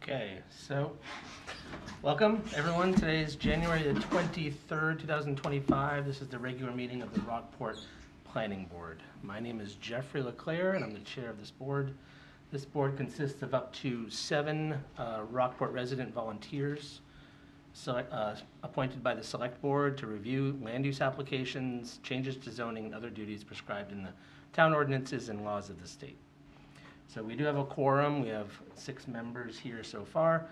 Okay, so welcome everyone. Today is January the 23rd, 2025. This is the regular meeting of the Rockport Planning Board. My name is Jeffrey LeClaire and I'm the chair of this board. This board consists of up to 7 Rockport resident volunteers appointed by the select board to review land use applications, changes to zoning, and other duties prescribed in the town ordinances and laws of the state. So we do have a quorum. We have 6 members here so far.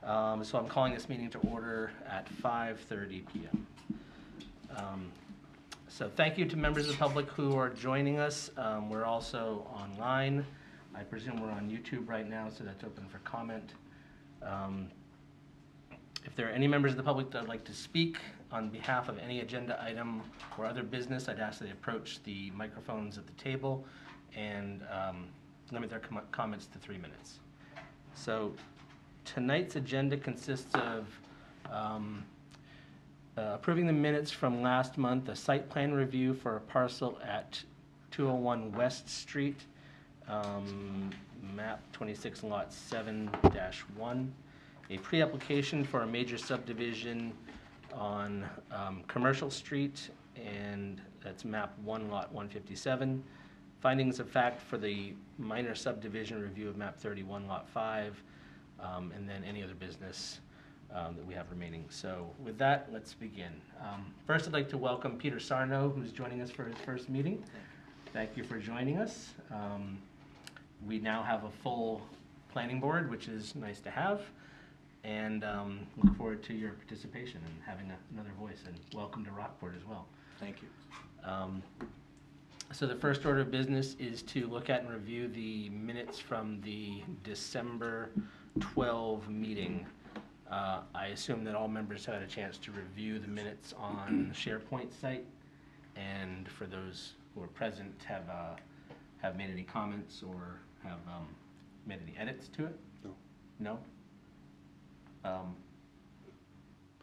So I'm calling this meeting to order at 5:30 p.m. So thank you to members of the public who are joining us. We're also online. I presume we're on YouTube right now, so that's open for comment. If there are any members of the public that would like to speak on behalf of any agenda item or other business, I'd ask that they approach the microphones at the table and limit their comments to 3 minutes. So tonight's agenda consists of approving the minutes from last month, a site plan review for a parcel at 201 West Street, map 26 lot 7-1, a pre-application for a major subdivision on Commercial Street, and that's map 1 lot 157, findings of fact for the minor subdivision review of map 31 lot 5, and then any other business that we have remaining. So with that, let's begin. First, I'd like to welcome Peter Sarno, who's joining us for his first meeting. Thank you for joining us. We now have a full planning board, which is nice to have, and look forward to your participation and having another voice, and welcome to Rockport as well. Thank you. So the first order of business is to look at and review the minutes from the December 12 meeting. I assume that all members had a chance to review the minutes on the SharePoint site, and for those who are present have made any comments or have made any edits to it? No? No?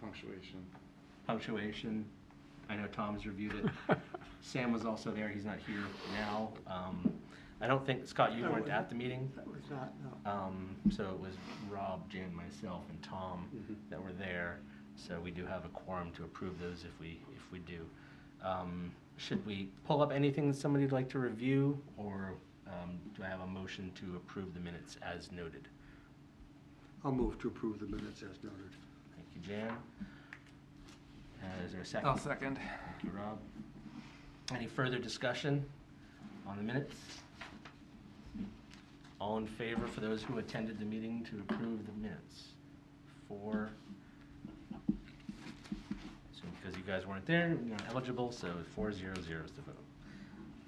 Punctuation. I know Tom's reviewed it. Sam was also there. He's not here now. I don't think, Scott, you weren't at the meeting? That was not, no. So it was Rob, Jan, myself, and Tom that were there. So we do have a quorum to approve those if we do. Should we pull up anything that somebody would like to review, or do I have a motion to approve the minutes as noted? I'll move to approve the minutes as noted. Thank you, Jan. Is there a second? I'll second. Thank you, Rob. Any further discussion on the minutes? All in favor for those who attended the meeting to approve the minutes? 4. So because you guys weren't there, you're not eligible, so 4-0-0 is the vote.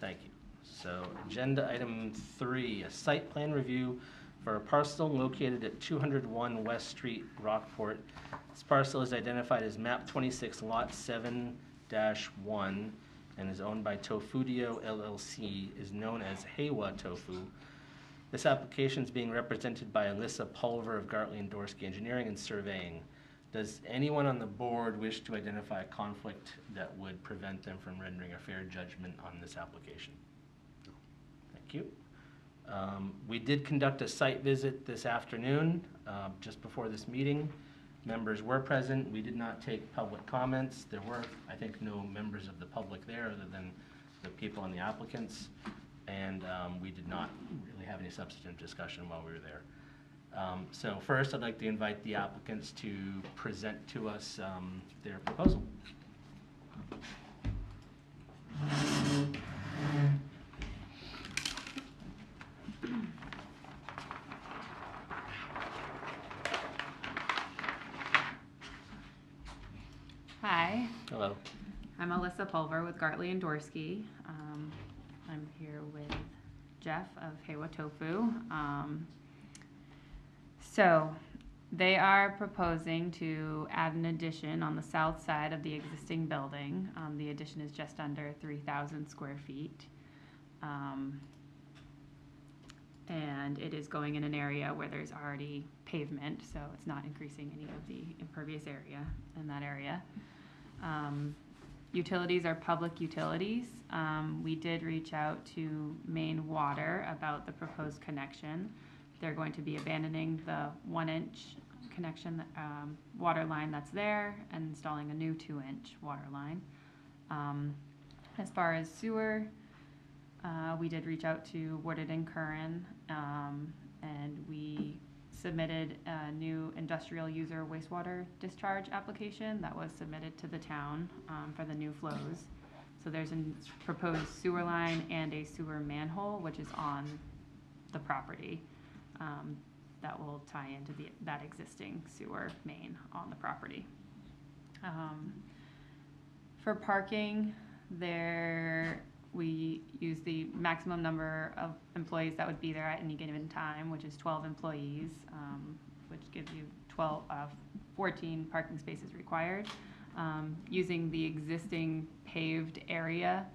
Thank you. So agenda item 3, a site plan review for a parcel located at 201 West Street, Rockport. This parcel is identified as map 26 lot 7-1 and is owned by Tofudio LLC, is known as Heiwa Tofu. This application is being represented by Alyssa Pulver of Gartley and Dorsey Engineering and Surveying. Does anyone on the board wish to identify a conflict that would prevent them from rendering a fair judgment on this application? No. Thank you. We did conduct a site visit this afternoon, just before this meeting. Members were present. We did not take public comments. There were, I think, no members of the public there other than the people and the applicants. And we did not really have any substantive discussion while we were there. So first, I'd like to invite the applicants to present to us their proposal. Hi. Hello. I'm Alyssa Pulver with Gartley and Dorsey. I'm here with Jeff of Heiwa Tofu. So they are proposing to add an addition on the south side of the existing building. The addition is just under 3,000 square feet. And it is going in an area where there's already pavement, so it's not increasing any of the impervious area in that area. Utilities are public utilities. We did reach out to Maine Water about the proposed connection. They're going to be abandoning the 1-inch connection, water line that's there and installing a new 2-inch water line. As far as sewer, we did reach out to Woodard and Curran, and we submitted a new industrial user wastewater discharge application that was submitted to the town for the new flows. So there's a proposed sewer line and a sewer manhole, which is on the property, that will tie into that existing sewer main on the property. For parking, we use the maximum number of employees that would be there at any given time, which is 12 employees, which gives you 14 parking spaces required. Using the existing paved area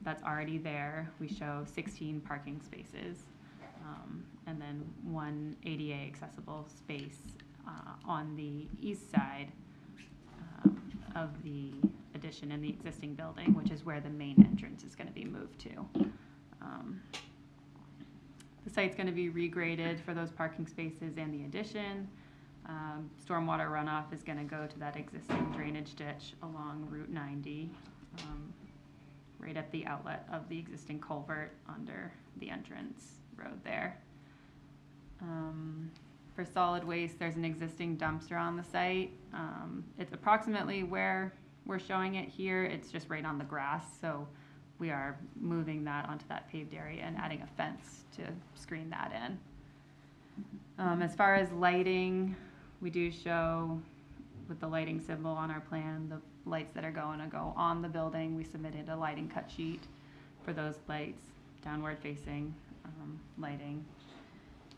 that's already there, we show 16 parking spaces, and then 1 ADA accessible space on the east side of the addition in the existing building, which is where the main entrance is going to be moved to. The site's going to be regraded for those parking spaces and the addition. Stormwater runoff is going to go to that existing drainage ditch along Route 90, right at the outlet of the existing culvert under the entrance road there. For solid waste, there's an existing dumpster on the site. It's approximately where we're showing it here. It's just right on the grass, so we are moving that onto that paved area and adding a fence to screen that in. As far as lighting, we do show with the lighting symbol on our plan the lights that are going to go on the building. We submitted a lighting cut sheet for those lights, downward facing lighting.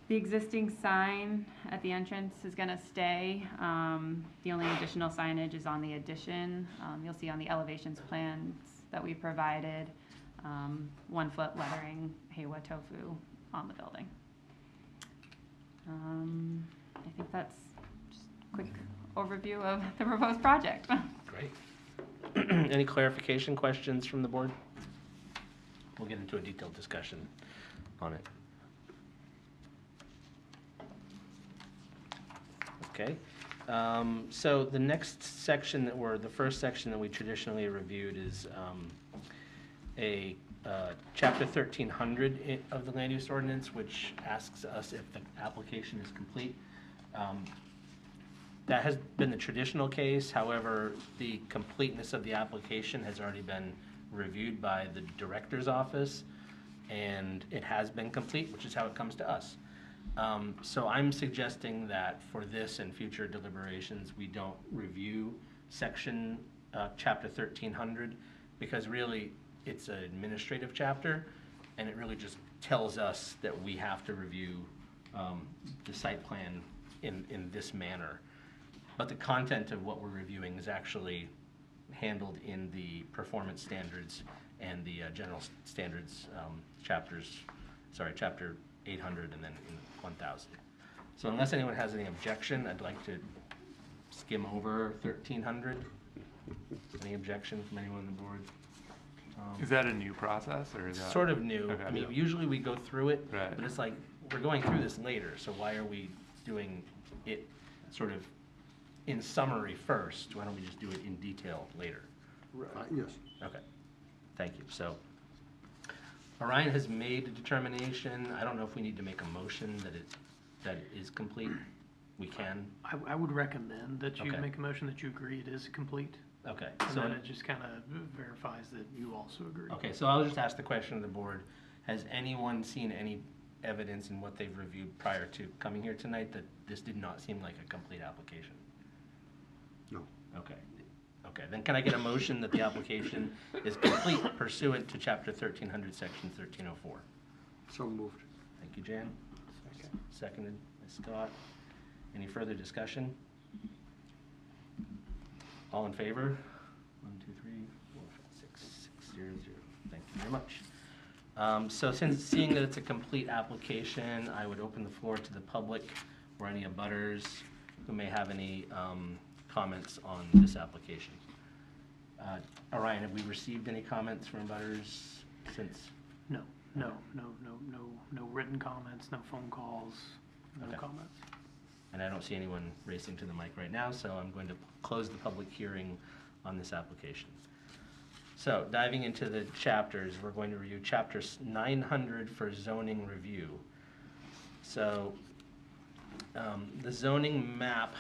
The existing sign at the entrance is going to stay. The only additional signage is on the addition. You'll see on the elevations plans that we provided, 1-foot lettering Heiwa Tofu on the building. I think that's just a quick overview of the proposed project. Great. Any clarification questions from the board? We'll get into a detailed discussion on it. Okay, so the next section the first section that we traditionally reviewed is Chapter 1300 of the land use ordinance, which asks us if the application is complete. That has been the traditional case. However, the completeness of the application has already been reviewed by the director's office, and it has been complete, which is how it comes to us. So I'm suggesting that for this and future deliberations, we don't review section chapter 1300, because really it's an administrative chapter, and it really just tells us that we have to review the site plan in this manner. But the content of what we're reviewing is actually handled in the performance standards and the general standards chapter 800 and then in 1000. So unless anyone has any objection, I'd like to skim over 1300. Any objection from anyone on the board? Is that a new process, or is that Sort of new. Okay. I mean, usually we go through it, Right. but it's like, we're going through this later, so why are we doing it sort of in summary first? Why don't we just do it in detail later? Yes. Okay, thank you. So Orion has made a determination. I don't know if we need to make a motion that it is complete. We can. I would recommend that you Okay. make a motion that you agree it is complete, Okay. and So then it just kind of verifies that you also agree. okay. So I'll just ask the question of the board: has anyone seen any evidence in what they've reviewed prior to coming here tonight that this did not seem like a complete application? No. Okay. Okay. Then can I get a motion that the application is complete pursuant to Chapter 1300, Section 1304? So moved. Thank you, Jan. Seconded by Scott. Any further discussion? All in favor? 1, 2, 3, 4, 5, 6, 6, 0, 0. Thank you very much. So seeing that it's a complete application, I would open the floor to the public or any abutters who may have any comments on this application. Orion, have we received any comments from abutters since? No. No, no written comments, no phone calls, no Okay. comments. And I don't see anyone racing to the mic right now, so I'm going to close the public hearing on this application. So diving into the chapters, we're going to review chapter 900 for zoning review. So the zoning map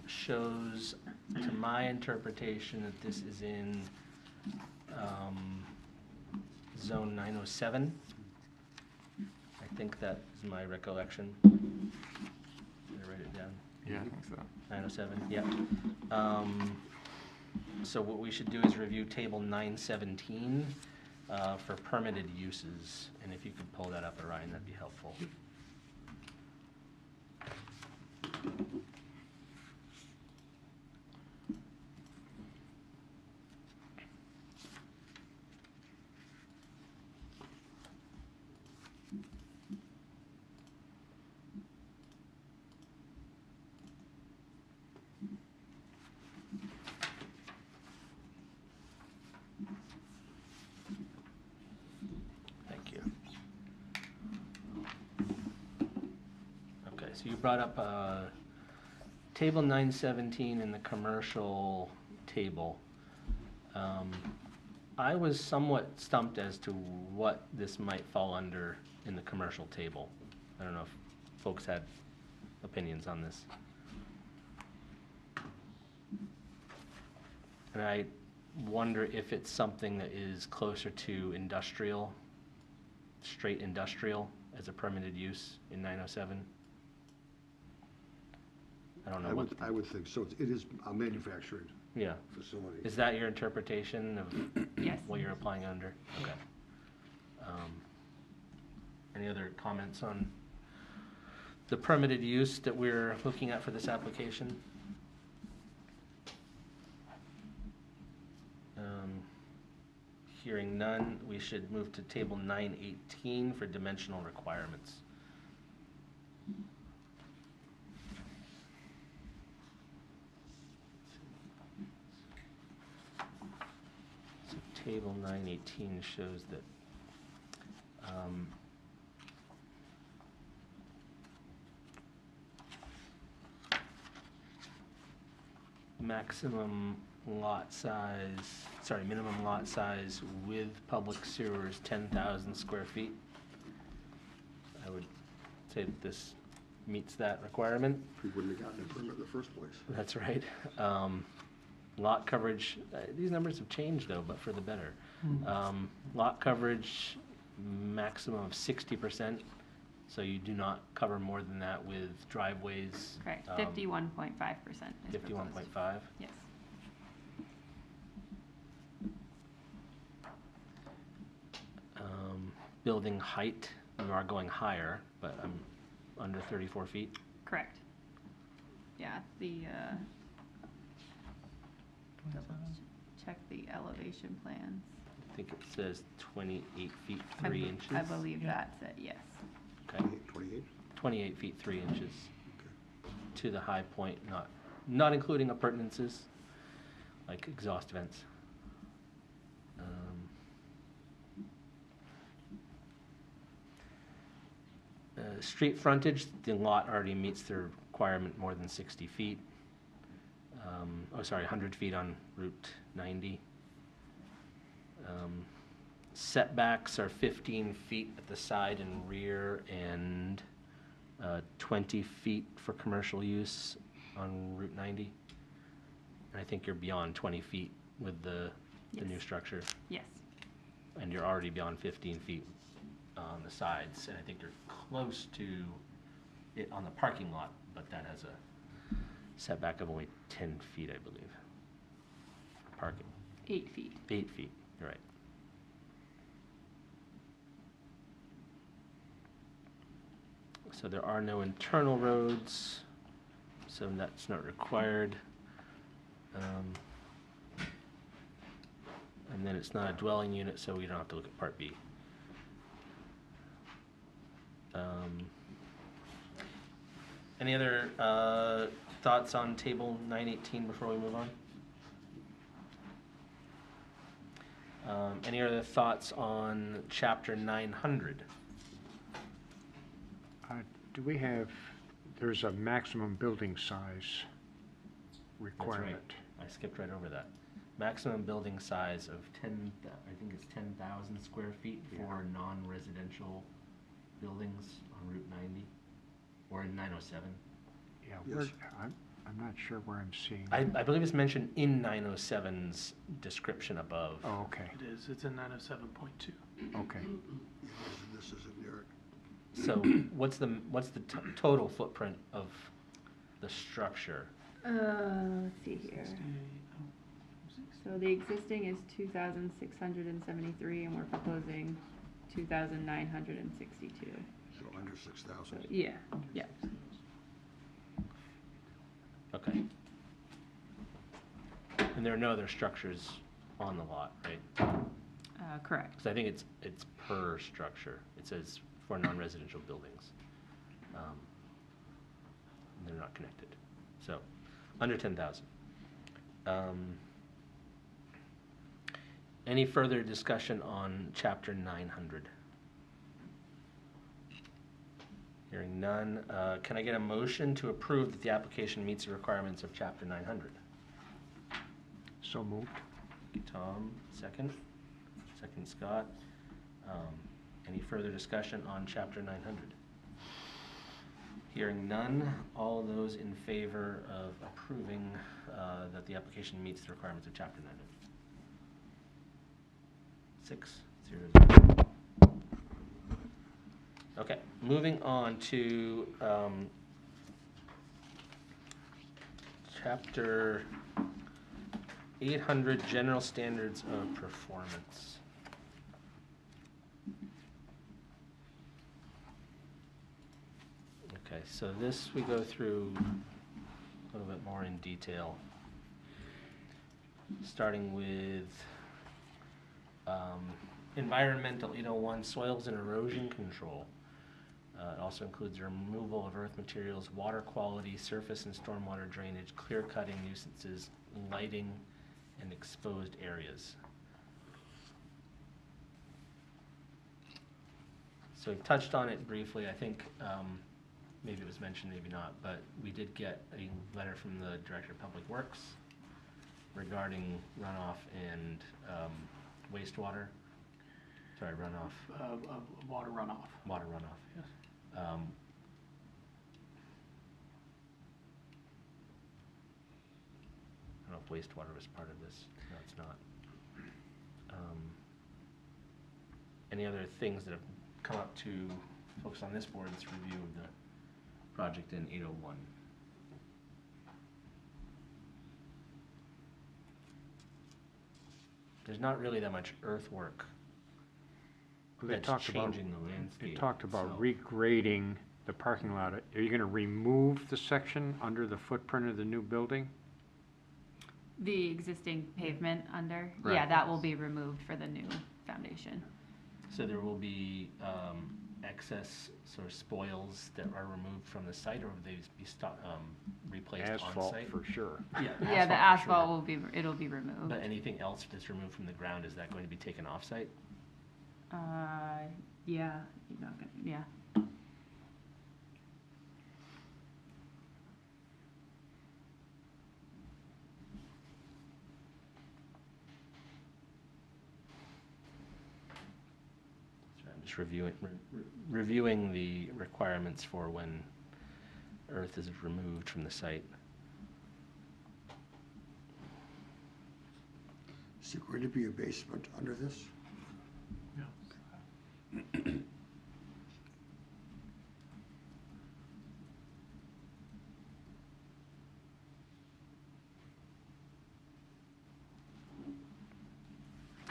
shows, to my interpretation, that this is in zone 907. I think that is my recollection. Did I write it down? Yeah, I think so. 907, yep. So what we should do is review table 917 for permitted uses. And if you could pull that up, Orion, that'd be helpful. Thank you. Okay, so you brought up table 917 in the commercial table. I was somewhat stumped as to what this might fall under in the commercial table. I don't know if folks had opinions on this. And I wonder if it's something that is closer to industrial, straight industrial as a permitted use in 907. I don't know what, I would think so. It is a manufacturing yeah. facility. Is that your interpretation of Yes. what you're applying under? Okay. Any other comments on the permitted use that we're looking at for this application? Hearing none, we should move to table 918 for dimensional requirements. So table 918 shows that maximum lot size, sorry, minimum lot size with public sewer is 10,000 square feet. I would say that this meets that requirement. We wouldn't have gotten a permit in the first place. That's right. Lot coverage, these numbers have changed though, but for the better. Lot coverage, maximum of 60%, so you do not cover more than that with driveways. Correct, 51.5% is proposed. 51.5. Yes. Building height, you are going higher, but I'm under 34 feet. Correct. Yeah, check the elevation plans. I think it says 28 feet 3 inches. I believe that's it, yes. Okay, 28? 28 feet 3 inches Okay. to the high point, not including appurtenances like exhaust vents. Street frontage, the lot already meets the requirement more than 60 feet. 100 feet on Route 90. Setbacks are 15 feet at the side and rear and 20 feet for commercial use on Route 90. And I think you're beyond 20 feet with the new Yes. structure. Yes, And you're already beyond 15 feet on the sides, and I think you're close to it on the parking lot, but that has a setback of only 10 feet, I believe, for parking. 8 feet. 8 feet, you're right. So there are no internal roads, so that's not required. And then it's not a dwelling unit, so we don't have to look at Part B. Any other thoughts on table 918 before we move on? Any other thoughts on chapter 900? Do we have, there's a maximum building size requirement. I skipped right over that. Maximum building size of 10, I think it's 10,000 square feet for non-residential buildings on Route 90 or in 907. Yeah, Yes. I'm not sure where I'm seeing. I believe it's mentioned in 907's description above. Oh, okay, It is, it's in 907.2. okay. This isn't Eric. So what's the total footprint of the structure? Let's see here. So the existing is 2,673 and we're proposing 2,962. So under 6,000. Yeah, yeah. Okay. And there are no other structures on the lot, right? Correct. Because I think it's per structure. It says for non-residential buildings. They're not connected. So, under 10,000. Any further discussion on chapter 900? Hearing none, can I get a motion to approve that the application meets the requirements of chapter 900? So moved. Tom, second. Second, Scott. Any further discussion on chapter 900? Hearing none, all those in favor of approving that the application meets the requirements of chapter 900? 6-0. Okay, moving on to chapter 800, general standards of performance. Okay, so this we go through a little bit more in detail, starting with environmental 801, soils and erosion control. It also includes the removal of earth materials, water quality, surface and stormwater drainage, clear cutting nuisances, lighting, and exposed areas. So we've touched on it briefly. I think maybe it was mentioned, maybe not, but we did get a letter from the Director of Public Works regarding runoff and wastewater. Sorry, runoff. Water runoff. Water runoff. Yes. I don't know if wastewater was part of this. No, it's not. Any other things that have come up to folks on this board's review of the project in 801? There's not really that much earthwork They that's talked about, changing the landscape. they talked about so- regrading the parking lot. Are you gonna remove the section under the footprint of the new building? The existing pavement under, Right. yeah, that will be removed for the new foundation. So there will be excess sort of spoils that are removed from the site, or will they be replaced on Asphalt site? for sure. Yeah, Yeah, the for asphalt sure. will be, it'll be removed. But anything else that's removed from the ground, is that going to be taken off-site? Yeah, you're not gonna, yeah. So I'm just reviewing the requirements for when earth is removed from the site. Is there going to be a basement under this? Yeah.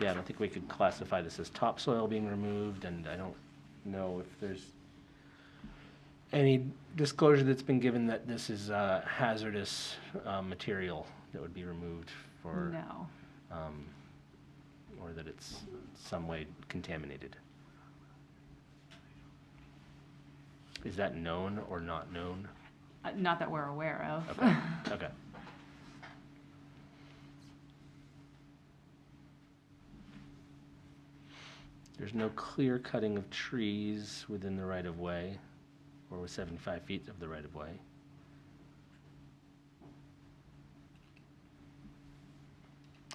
Yeah, I don't think we could classify this as topsoil being removed, and I don't know if there's any disclosure that's been given that this is hazardous material that would be removed for, No. or that it's some way contaminated. Is that known or not known? Not that we're aware of. Okay, okay. There's no clear cutting of trees within the right-of-way or with 75 feet of the right-of-way.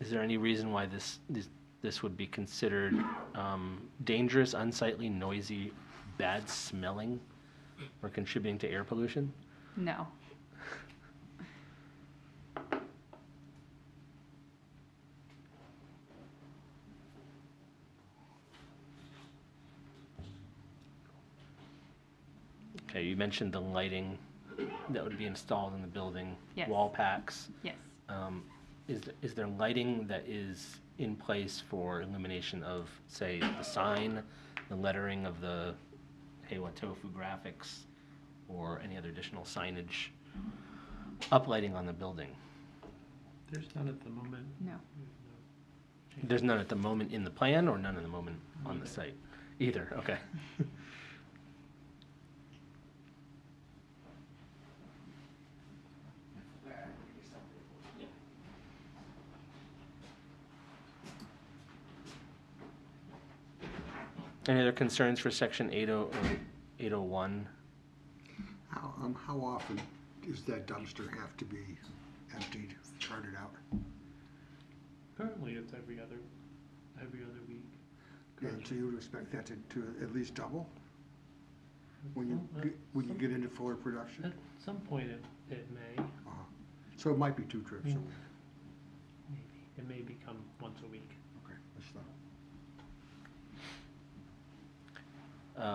Is there any reason why this would be considered dangerous, unsightly, noisy, bad smelling, or contributing to air pollution? No. Okay, you mentioned the lighting that would be installed in the building. Yes. Wall packs. Yes. Is there lighting that is in place for illumination of, say, the sign, the lettering of the Heiwa Tofu graphics, or any other additional signage uplighting on the building? There's none at the moment. No. There's none at the moment in the plan, or none at the moment on the site? Either, okay. Any other concerns for section 801? How often does that dumpster have to be emptied, carted out? Currently, it's every other week. And so you would expect that to at least double when you Well, get into fuller production? At some point, it may, Uh-huh. So it might be 2 trips a Mm. week. maybe, it may become once a week. Okay, that's fine.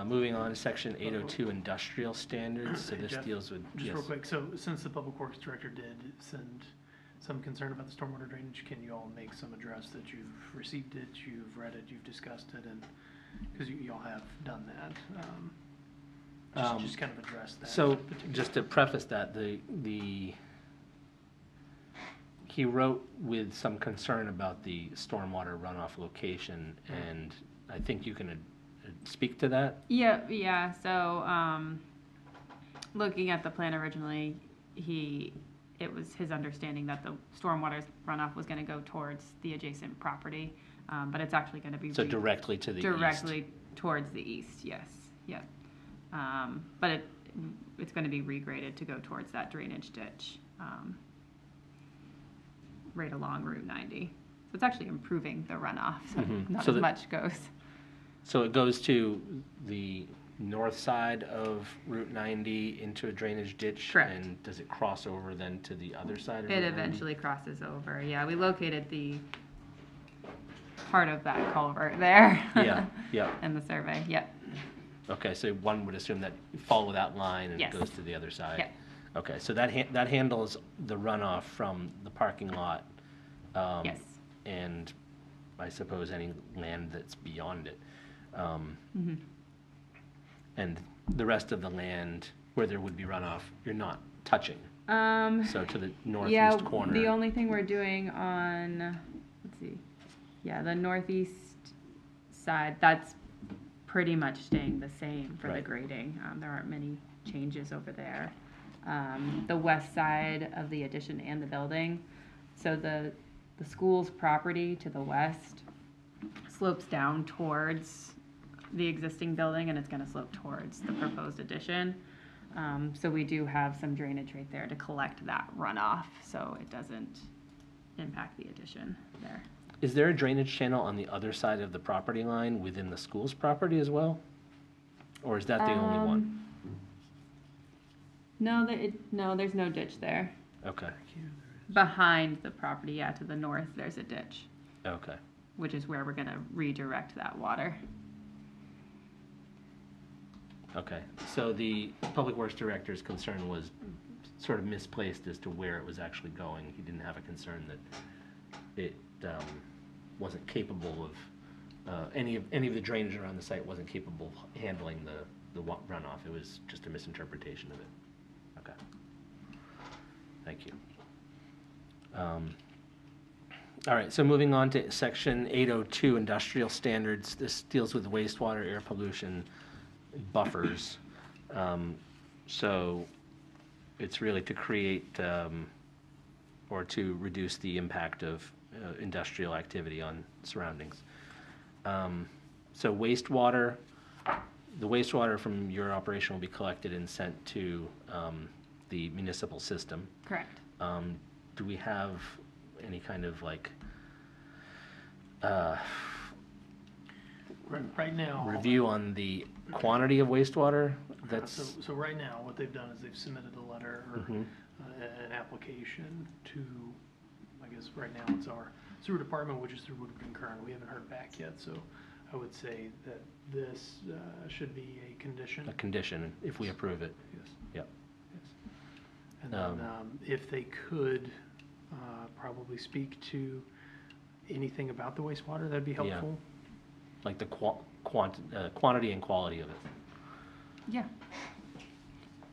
Moving on to section 802, industrial standards, so Hey, this Jeff, deals with, Just real yes. quick, so since the Public Works Director did send some concern about the stormwater drainage, can you all make some address that you've received it, you've read it, you've discussed it, and, because you all have done that, just kind of address that. So, particular- just to preface that, he wrote with some concern about the stormwater runoff location, and I think you can speak to that? Yeah, so, looking at the plan originally, it was his understanding that the stormwater runoff was gonna go towards the adjacent property, but it's actually gonna be So directly to the east? directly towards the east, yes, yep. But it's gonna be regraded to go towards that drainage ditch, right along Route 90. So it's actually improving the runoff, so Mhm. not So as the- much goes. So it goes to the north side of Route 90 into a drainage ditch? Correct. And does it cross over then to the other side of Route It 90? eventually crosses over, yeah, we located the part of that culvert there. Yeah, yeah. In the survey, yep, Okay, so one would assume that you follow that line and it Yes. goes to the other side? Yep. Okay, so that handles the runoff from the parking lot? yes. And I suppose any land that's beyond it. Mhm. And the rest of the land where there would be runoff, you're not touching? So to the Yeah, northeast corner? the only thing we're doing on, let's see, yeah, the northeast side, that's pretty much staying the same for the Right. grading. There aren't many changes over there. The west side of the addition and the building, so the school's property to the west slopes down towards the existing building, and it's gonna slope towards the proposed addition. So we do have some drainage right there to collect that runoff, so it doesn't impact the addition there. Is there a drainage channel on the other side of the property line within the school's property as well? Or is that the only one? No, there's no ditch there. Okay, Behind the property, yeah, to the north, there's a ditch, okay. which is where we're gonna redirect that water. Okay, so the Public Works Director's concern was sort of misplaced as to where it was actually going. He didn't have a concern that it wasn't capable of, any of the drainage around the site wasn't capable of handling the runoff. It was just a misinterpretation of it. Okay. Thank you. All right, so moving on to section 802, industrial standards. This deals with wastewater, air pollution, buffers. So it's really to create or to reduce the impact of industrial activity on surroundings. So wastewater, the wastewater from your operation will be collected and sent to the municipal system. Correct. Do we have any kind of like Right now. review on the quantity of wastewater that's? So right now, what they've done is they've submitted a letter or Mhm. an application to, I guess right now it's our sewer department, which is through Woodward and Kern. We haven't heard back yet, so I would say that this should be a condition. A condition if we approve it. Yes. Yep. Yes. And then if they could probably speak to anything about the wastewater, that'd be Yeah. helpful. Like the quantity and quality of it. Yeah.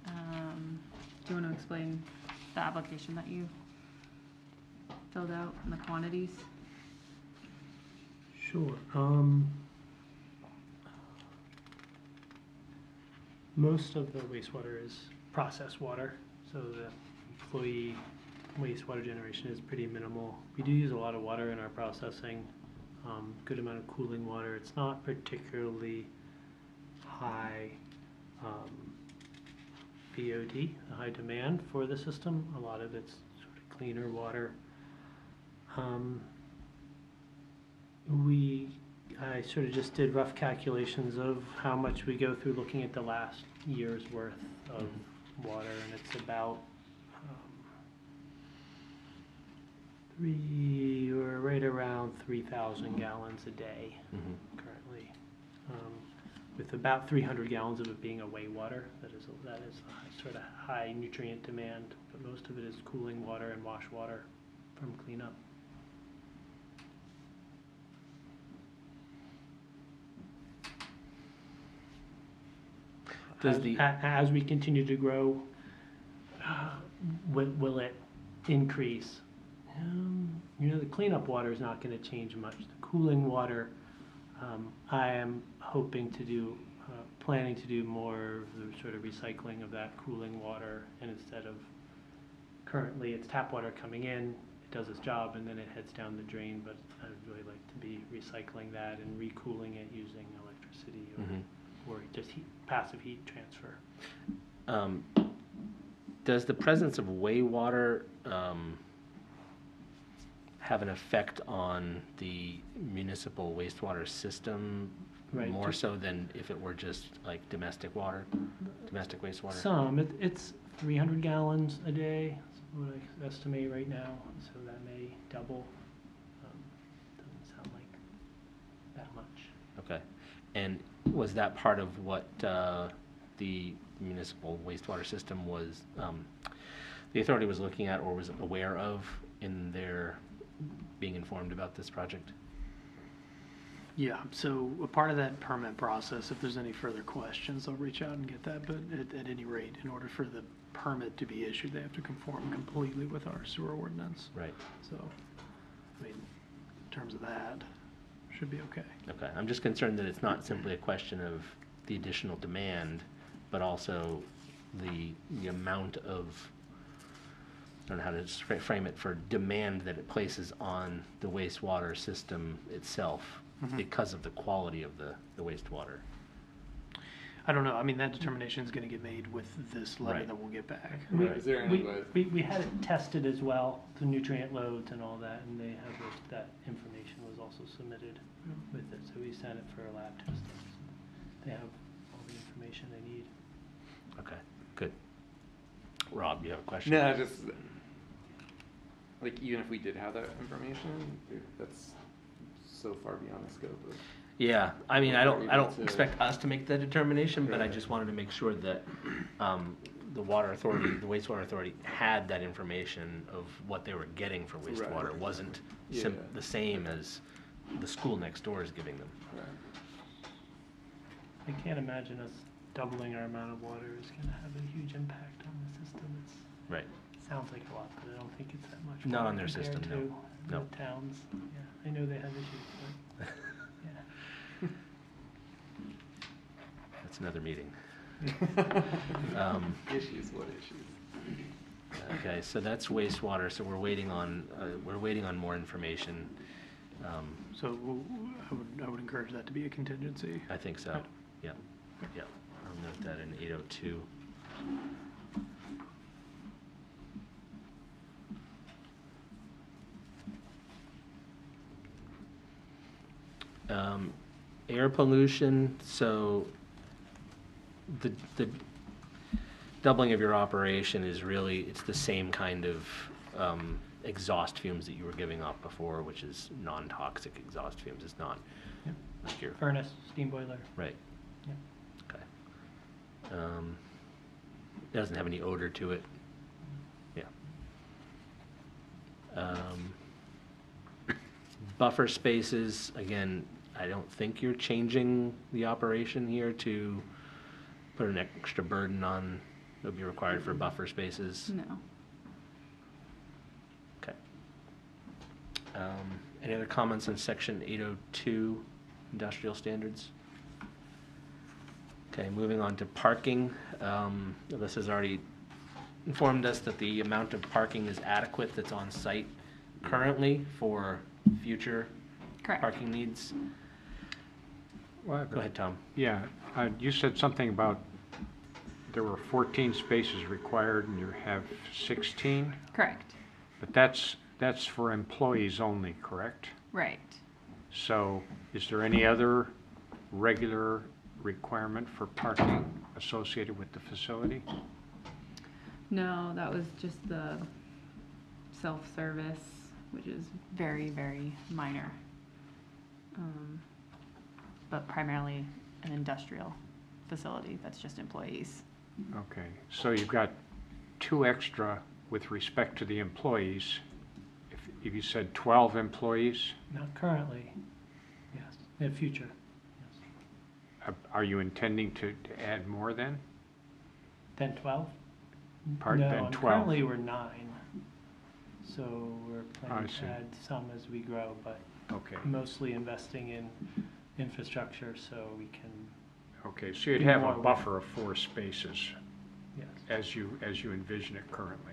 Do you want to explain the application that you filled out and the quantities? Sure. Most of the wastewater is processed water, so the employee wastewater generation is pretty minimal. We do use a lot of water in our processing, good amount of cooling water. It's not particularly high BOD, high demand for the system. A lot of it's sort of cleaner water. I sort of just did rough calculations of how much we go through looking at the last year's worth of water, and it's about we're right around 3,000 gallons a day currently, with about 300 gallons of it being away water. That is a sort of high nutrient demand, but most of it is cooling water and wash water from cleanup. Does the As we continue to grow, will it increase? The cleanup water is not going to change much. The cooling water, I am hoping to do, planning to do more of the sort of recycling of that cooling water, and instead of currently it's tap water coming in, it does its job and then it heads down the drain, but I'd really like to be recycling that and recooling it using electricity or just passive heat transfer. Does the presence of way water have an effect on the municipal wastewater system Right. more so than if it were just like domestic water, domestic wastewater? Some, it's 300 gallons a day, is what I estimate right now, so that may double. Doesn't sound like that much. Okay. And was that part of what the municipal wastewater system was, the authority was looking at or was aware of in their being informed about this project? Yeah, so a part of that permit process, if there's any further questions, they'll reach out and get that, but at any rate, in order for the permit to be issued, they have to conform completely with our sewer ordinance. Right. So, I mean, in terms of that, should be okay. Okay. I'm just concerned that it's not simply a question of the additional demand, but also the amount of, I don't know how to frame it, for demand that it places on the wastewater system itself because of the quality of the wastewater. I don't know, I mean, that determination is gonna get made with this letter Right. that we'll get back. Is there any way? We had it tested as well, the nutrient loads and all that, and they have that information was also submitted with it, so we sent it for a lab testing. They have all the information they need. Okay, good. Rob, you have a question? No, just like even if we did have that information, that's so far beyond the scope of. Yeah, I mean, I Able don't to- expect us to make the determination, but I Right. just wanted to make sure that the water authority, the wastewater authority had that information of what they were getting for wastewater. It wasn't Yeah. the same as the school next door is giving them. I can't imagine us doubling our amount of water is gonna have a huge impact on the system. Right. Sounds like a lot, but I don't think it's that much. Not water on their compared system, no. to No. the towns. Yeah, I know they have issues, but, yeah. That's another meeting. Issues, what issues? Okay, so that's wastewater, so we're waiting on more information. So I would encourage that to be a contingency. I think so, yeah, yeah. I'll note that in 802. Air pollution, so the doubling of your operation is really, it's the same kind of exhaust fumes that you were giving off before, which is non-toxic exhaust fumes. It's not Yep. like your, Furnace, steam boiler. right. Yep. Okay. It doesn't have any odor to it. Yeah. Buffer spaces, again, I don't think you're changing the operation here to put an extra burden on that would be required for buffer spaces. No. Okay. Any other comments on section 802, industrial standards? Okay, moving on to parking. This has already informed us that the amount of parking is adequate that's on site currently for future Correct. parking needs. Well, Go ahead, Tom. Yeah, you said something about there were 14 spaces required and you have 16, Correct. but that's for employees only, correct? Right. So is there any other regular requirement for parking associated with the facility? No, that was just the self-service, which is very, very minor. But primarily an industrial facility that's just employees. Okay, so you've got 2 extra with respect to the employees. If you said 12 employees, Not currently, yes, in future, yes. are you intending to add more then? Then 12? Pardon, No, then and 12? currently we're 9. So we're planning I see. to add some as we grow, but Okay, mostly investing in infrastructure so we can, okay, so you'd Be have more a with- buffer of 4 spaces yes. as you envision it currently.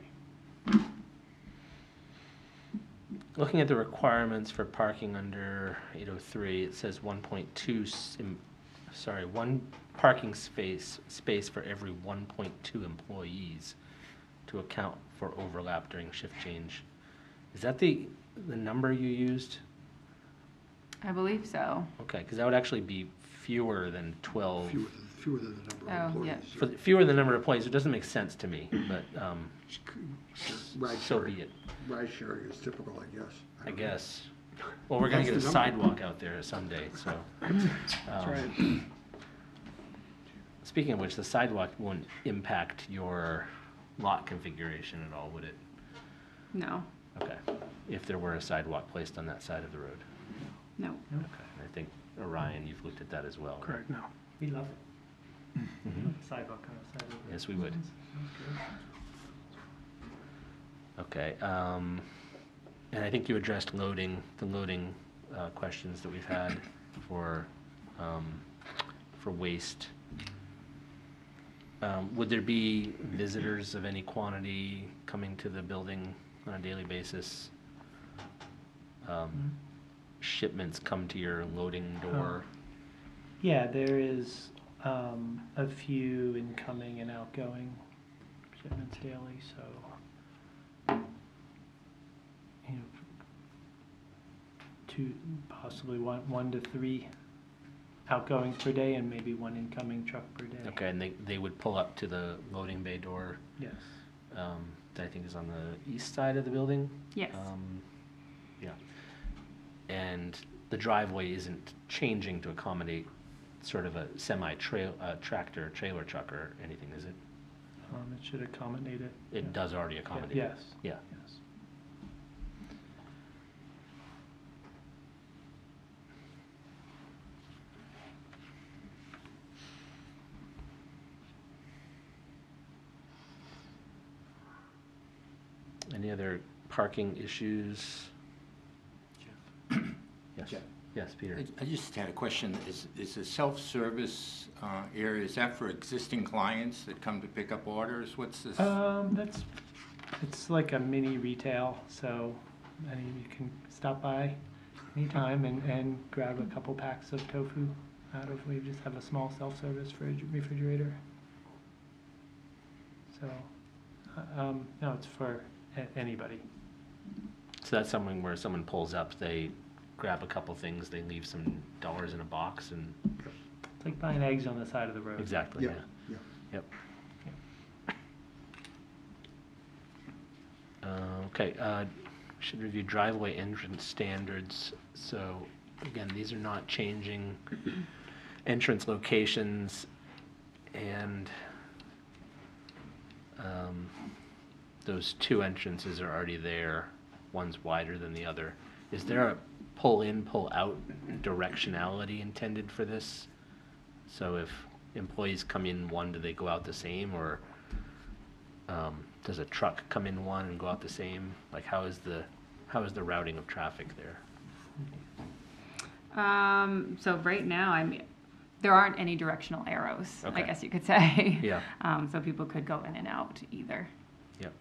Looking at the requirements for parking under 803, it says 1.2, one parking space for every 1.2 employees to account for overlap during shift change. Is that the number you used? I believe so. Okay, because that would actually be fewer than 12. Fewer than the number Oh, of yeah. employees. Fewer than the number of employees, it doesn't make sense to me, but Ride so sharing. be it, Ride sharing is typical, I guess. I don't know. guess. Well, we're gonna That's get a the number. sidewalk out there someday, so. That's right. Speaking of which, the sidewalk won't impact your lot configuration at all, would it? No, Okay, if there were a sidewalk placed on that side of the road. no. Okay, I think, Orion, you've looked at that as well, right? Correct, no. We love it. Mhm. Sidewalk on the side of the road. Yes, we would. Sounds good. Okay, and I think you addressed the loading questions that we've had for waste. Would there be visitors of any quantity coming to the building on a daily basis? Shipments come to your loading door? Yeah, there is a few incoming and outgoing shipments daily, so you know, 2, possibly 1 to 3 outgoings per day, and maybe 1 incoming truck per day. Okay, and they would pull up to the loading bay door, Yes. that I think is on the east side of the building? Yes. Yeah. And the driveway isn't changing to accommodate sort of a tractor, trailer truck or anything, is it? It should accommodate it. It yeah. does already accommodate? Yes. Yeah. Yes. Any other parking issues? Yes. Jeff. Yes, Peter. I just had a question. Is the self-service area, is that for existing clients that come to pick up orders? What's this? It's like a mini retail, so you can stop by, anytime and grab a couple packs of tofu out of, we just have a small self-service refrigerator. So, no, it's for anybody. So that's something where someone pulls up, they grab a couple things, they leave some dollars in a box and. It's like buying eggs on the side of the road. Exactly, Yeah, yeah. yeah. Yep. Okay, should review driveway entrance standards. So again, these are not changing entrance locations and those two entrances are already there. One's wider than the other. Is there a pull in, pull out directionality intended for this? So if employees come in one, do they go out the same, or does a truck come in one and go out the same? Like how is the routing of traffic there? So right now, I mean, there aren't any directional arrows, I Okay. guess you could say. Yeah. So people could go in and out either. Yep.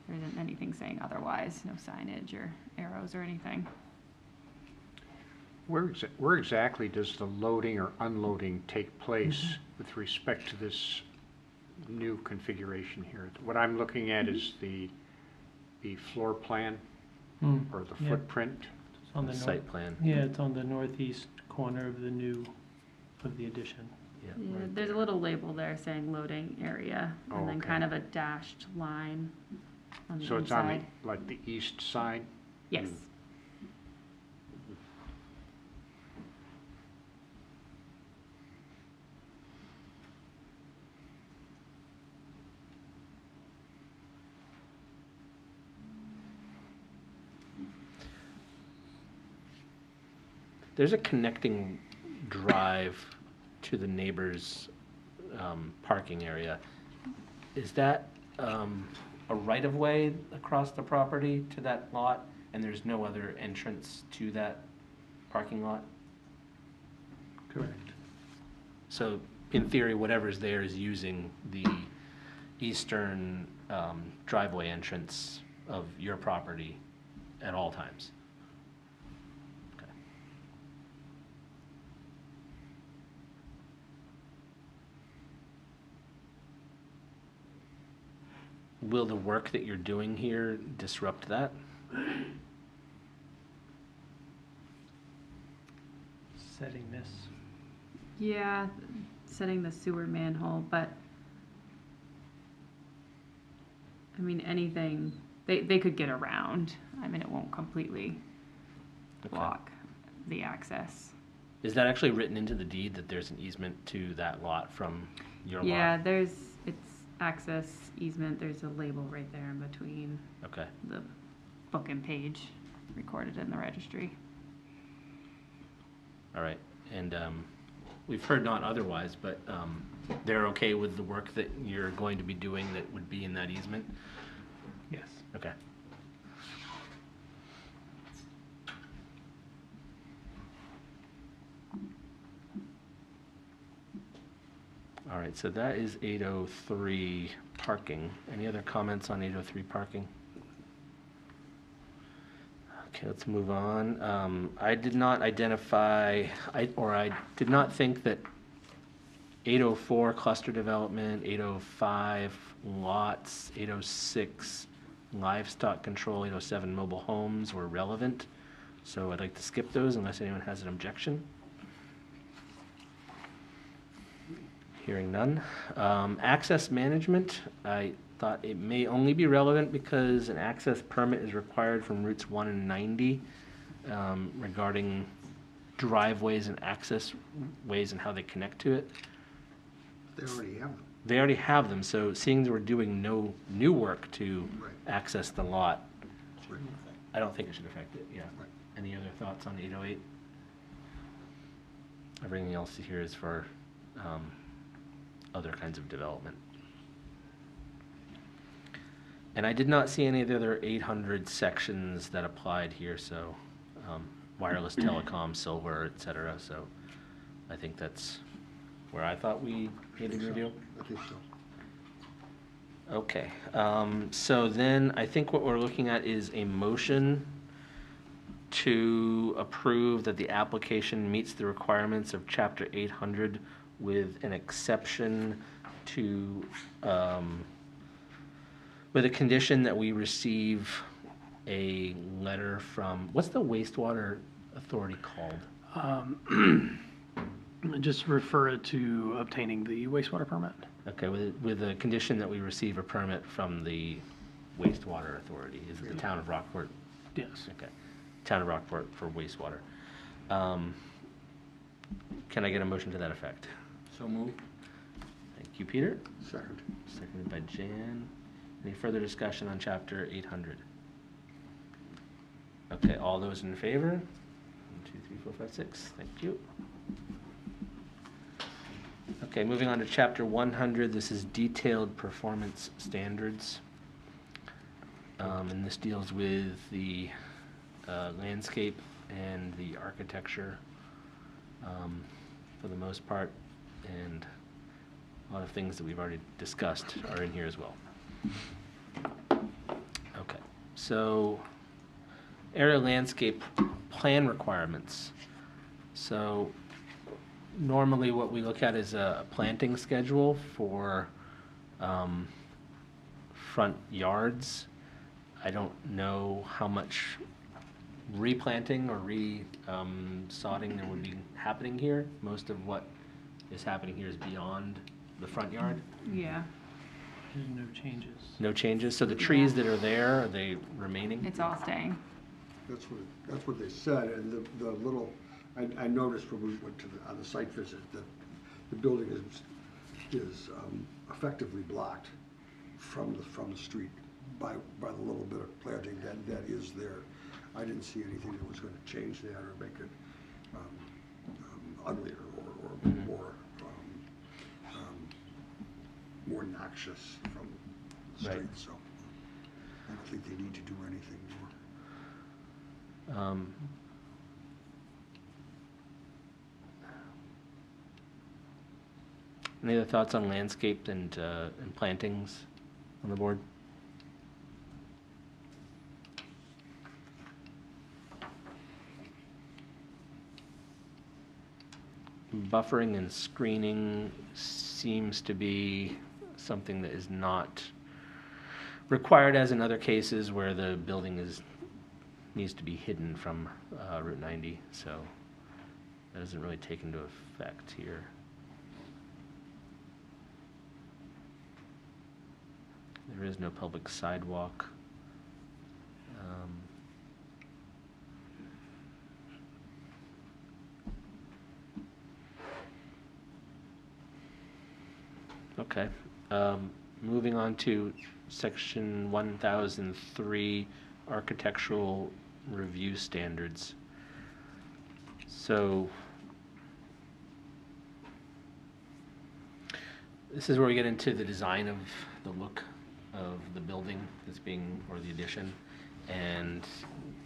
There isn't anything saying otherwise, no signage or arrows or anything. Where exactly does the loading or unloading take place with respect to this new configuration here? What I'm looking at is the floor plan or the Yeah. footprint. It's on the Site plan. Yeah, it's on the northeast corner of the addition. Yeah. Yeah, Right there's there. a little label there saying loading area, Oh, and then okay. kind of a dashed line on the So it's on inside. the east side? Yes. There's a connecting drive to the neighbor's parking area. Is that a right-of-way across the property to that lot, and there's no other entrance to that parking lot? Correct. So in theory, whatever's there is using the eastern driveway entrance of your property at all times? Okay. Will the work that you're doing here disrupt that? Setting this. Yeah, setting the sewer manhole, but I mean, anything, they could get around. I mean, it won't completely Okay. block the access. Is that actually written into the deed that there's an easement to that lot from your lot? Yeah, it's access easement, there's a label right there in between Okay. the book and page recorded in the registry. All right, and we've heard not otherwise, but they're okay with the work that you're going to be doing that would be in that easement? Yes. Okay. All right, so that is 803 parking. Any other comments on 803 parking? Okay, let's move on. I did not identify, I did not think that 804 cluster development, 805 lots, 806 livestock control, 807 mobile homes were relevant. So I'd like to skip those unless anyone has an objection. Hearing none. Access management, I thought it may only be relevant because an access permit is required from routes 1 and 90 regarding driveways and access ways and how they connect to it. They already have them. They already have them, so seeing that we're doing no new work to Right. access the lot, Right. I don't think it should affect it, yeah. Right. Any other thoughts on 808? Everything else here is for other kinds of development. And I did not see any of the other 800 sections that applied here, so wireless telecom, silver, et cetera, so I think that's where I thought we needed to review. I think so. Okay, so then I think what we're looking at is a motion to approve that the application meets the requirements of Chapter 800 with an exception to, with a condition that we receive a letter from, what's the wastewater authority called? Just refer it to obtaining the wastewater permit. Okay, with a condition that we receive a permit from the wastewater authority. Is it the town of Rockport? Yes. Okay, town of Rockport for wastewater. Can I get a motion to that effect? So moved. Thank you, Peter. Second. Seconded by Jan. Any further discussion on Chapter 800? Okay, all those in favor? 1, 2, 3, 4, 5, 6. Thank you. Okay, moving on to Chapter 100. This is detailed performance standards. And this deals with the landscape and the architecture for the most part. And a lot of things that we've already discussed are in here as well. Okay, so area landscape plan requirements. So normally what we look at is a planting schedule for front yards. I don't know how much replanting or sodding there would be happening here. Most of what is happening here is beyond the front yard. Yeah, There's no changes. No changes. So the trees that are there, are they remaining? it's all staying. That's what they said, and the little, I noticed when we went to on the site visit that the building is effectively blocked from the street by the little bit of planting that is there. I didn't see anything that was going to change that or make it uglier or more noxious from the Right. street. So I don't think they need to do anything more. Any other thoughts on landscape and plantings on the board? Buffering and screening seems to be something that is not required as in other cases where the building needs to be hidden from Route 90, so that doesn't really take into effect here. There is no public sidewalk. Okay, moving on to section 1003, architectural review standards. So this is where we get into the design of the look of the building that's being, or the addition, and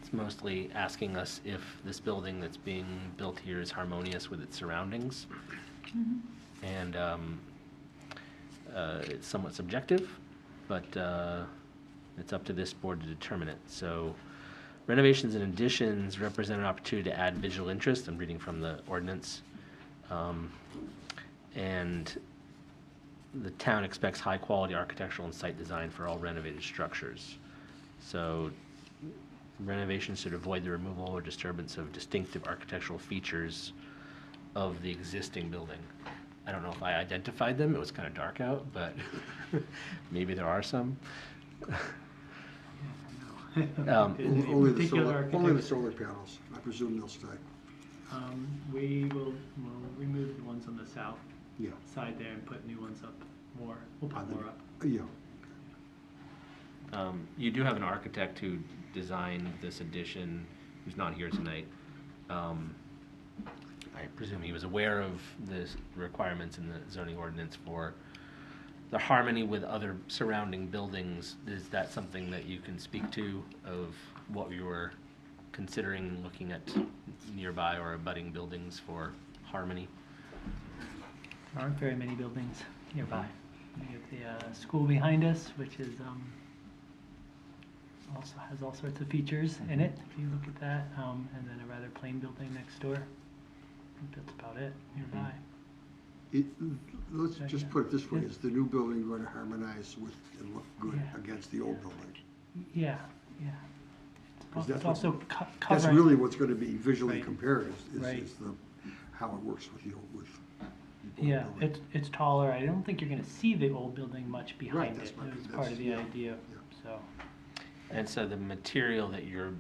it's mostly asking us if this building that's being built here is harmonious with its surroundings. And it's somewhat subjective, but it's up to this board to determine it. So renovations and additions represent an opportunity to add visual interest. I'm reading from the ordinance. And the town expects high-quality architectural and site design for all renovated structures. So renovations should avoid the removal or disturbance of distinctive architectural features of the existing building. I don't know if I identified them. It was kind of dark out, but maybe there are some. Only the solar panels. I presume they'll stay. We will remove the ones on the south Yeah. side there and put new ones up more. We'll put more up. Yeah. You do have an architect who designed this addition, who's not here tonight. I presume he was aware of the requirements in the zoning ordinance for the harmony with other surrounding buildings. Is that something that you can speak to, of what you were considering looking at nearby or abutting buildings for harmony? There aren't very many buildings nearby. We have the school behind us, which is also has all sorts of features in it, if you look at that, and then a rather plain building next door. I think that's about it nearby. Let's just Yeah. put it this way, Yeah. is the new building going to harmonize with and look good Yeah. against the old building? Yeah, yeah. 'Cause It's that's also what- co- That's covering. really what's gonna be visually Right. compared, Right. is how it works with the old Yeah, building. it's taller. I don't think you're gonna see the old building much behind that's it. my- It was that's- part of the yeah, idea, yeah. so. And so the material that you're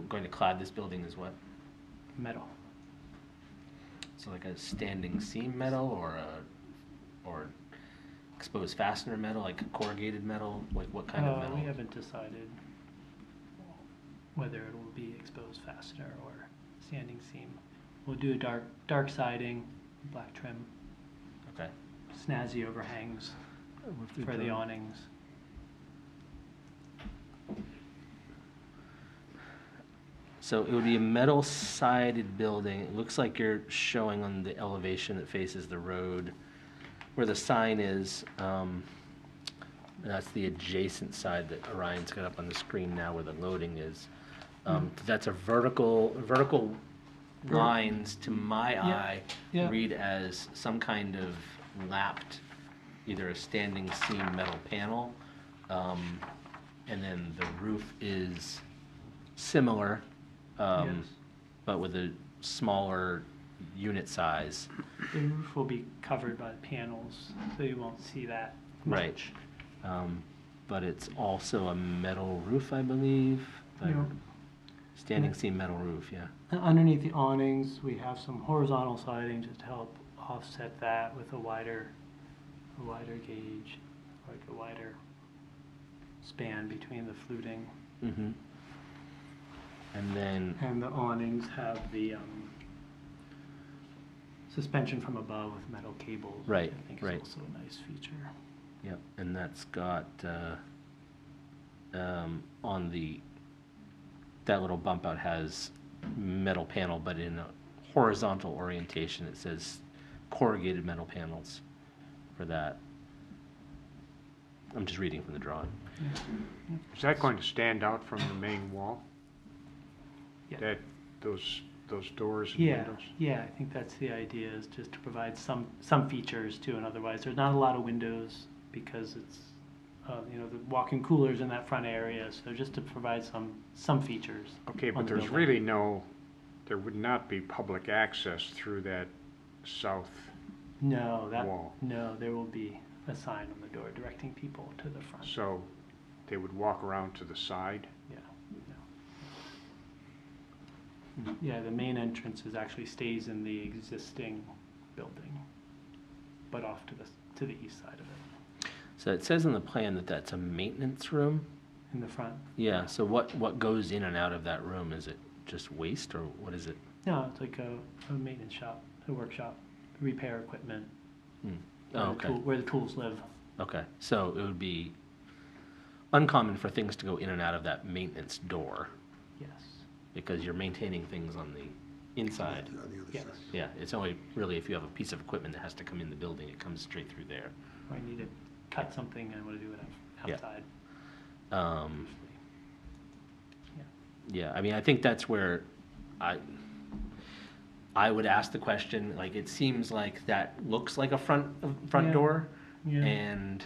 going to clad this building is what? Metal. So like a standing seam metal or exposed fastener metal, like corrugated metal? Like what kind of metal? We haven't decided whether it will be exposed fastener or standing seam. We'll do a dark siding, black trim, Okay. snazzy overhangs for the awnings. So it would be a metal sided building. It looks like you're showing on the elevation that faces the road where the sign is. That's the adjacent side that Orion's got up on the screen now where the loading is. That's a vertical lines to my Yeah, eye yeah. read as some kind of lapped, either a standing seam metal panel. And then the roof is similar, Yes. but with a smaller unit size. The roof will be covered by panels, so you won't see that Right. much. But it's also a metal roof, I believe. Yeah. Standing Yeah. seam metal roof, yeah. Underneath the awnings, we have some horizontal siding just to help offset that with a wider gauge, like a wider span between the fluting. Mm-hmm. And then, And the awnings have the suspension from above with metal cables. Right, Which I think right. is also a nice feature. yep, and that's got, on that little bump out has metal panel, but in a horizontal orientation, it says corrugated metal panels for that. I'm just reading from the drawing. Is that going to stand out from the main wall? Yeah. That, those doors and Yeah, windows? yeah, I think that's the idea, is just to provide some features too, and otherwise, there's not a lot of windows because it's, the walk-in coolers in that front area, so just to provide some features. Okay, on but the there's building. really there would not be public access through that south. No, wall. no, there will be a sign on the door directing people to the front. So they would walk around to the side? Yeah, yeah. Yeah, the main entrance actually stays in the existing building, but off to the east side of it, So it says on the plan that that's a maintenance room? in the front. Yeah, so what goes in and out of that room? Is it just waste or what is it? No, it's like a maintenance shop, a workshop, repair equipment, Hmm. where Oh, the okay. where the tools live. Okay, so it would be uncommon for things to go in and out of that maintenance door Yes. because you're maintaining things on the inside. On the other Yes. side. Yeah, it's only really if you have a piece of equipment that has to come in the building, it comes straight through there. Or I need to cut something and I want to do it Yeah. outside. Um, Yeah. yeah, I mean, I think that's where I would ask the question, like, it seems like that looks like a front Yeah. door. Yeah. And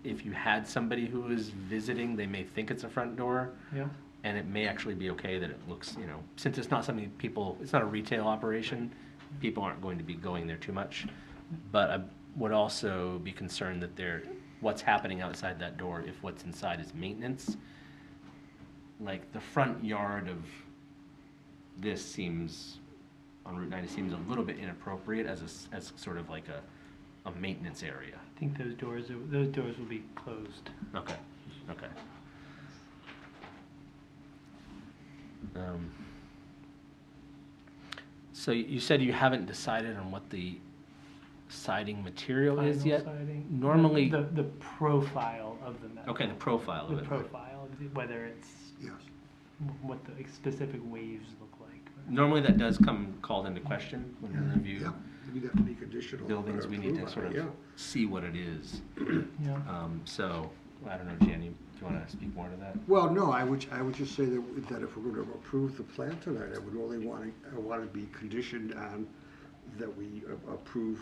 if you had somebody who is visiting, they may think it's a front door. Yeah. And it may actually be okay that it looks, since it's not something it's not a retail operation, people aren't going to be going there too much. But I would also be concerned that what's happening outside that door, if what's inside is maintenance, like the front yard of this seems, on Route 9, it seems a little bit inappropriate as sort of like a maintenance area. I think those doors will be closed. Okay, okay. So you said you haven't decided on what the siding material is Vinyl yet? siding. Normally, The profile of the metal. okay, the profile of The it. profile, whether it's, Yes. what the specific waves look like. Normally that does come called into question when we review Yeah, maybe that would be conditional. buildings, we need to approval, sort of yeah. see what it is. Yeah. So I don't know, Jan, do you want to speak more to that? Well, no, I would just say that if we're going to approve the plan tonight, I would only want to be conditioned on that we approve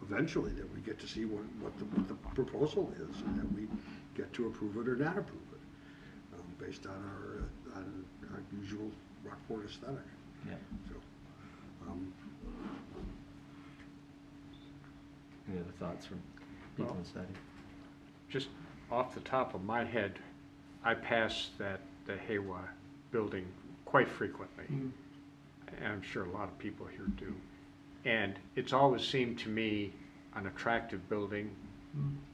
eventually, that we get to see what the proposal is, and that we get to approve it or not approve it, based on our usual Rockport aesthetic. Yeah. So, Any other thoughts from people Well, inside? Just off the top of my head, I pass the Haywa building quite frequently. And I'm sure a lot of people here do. And it's always seemed to me an attractive building.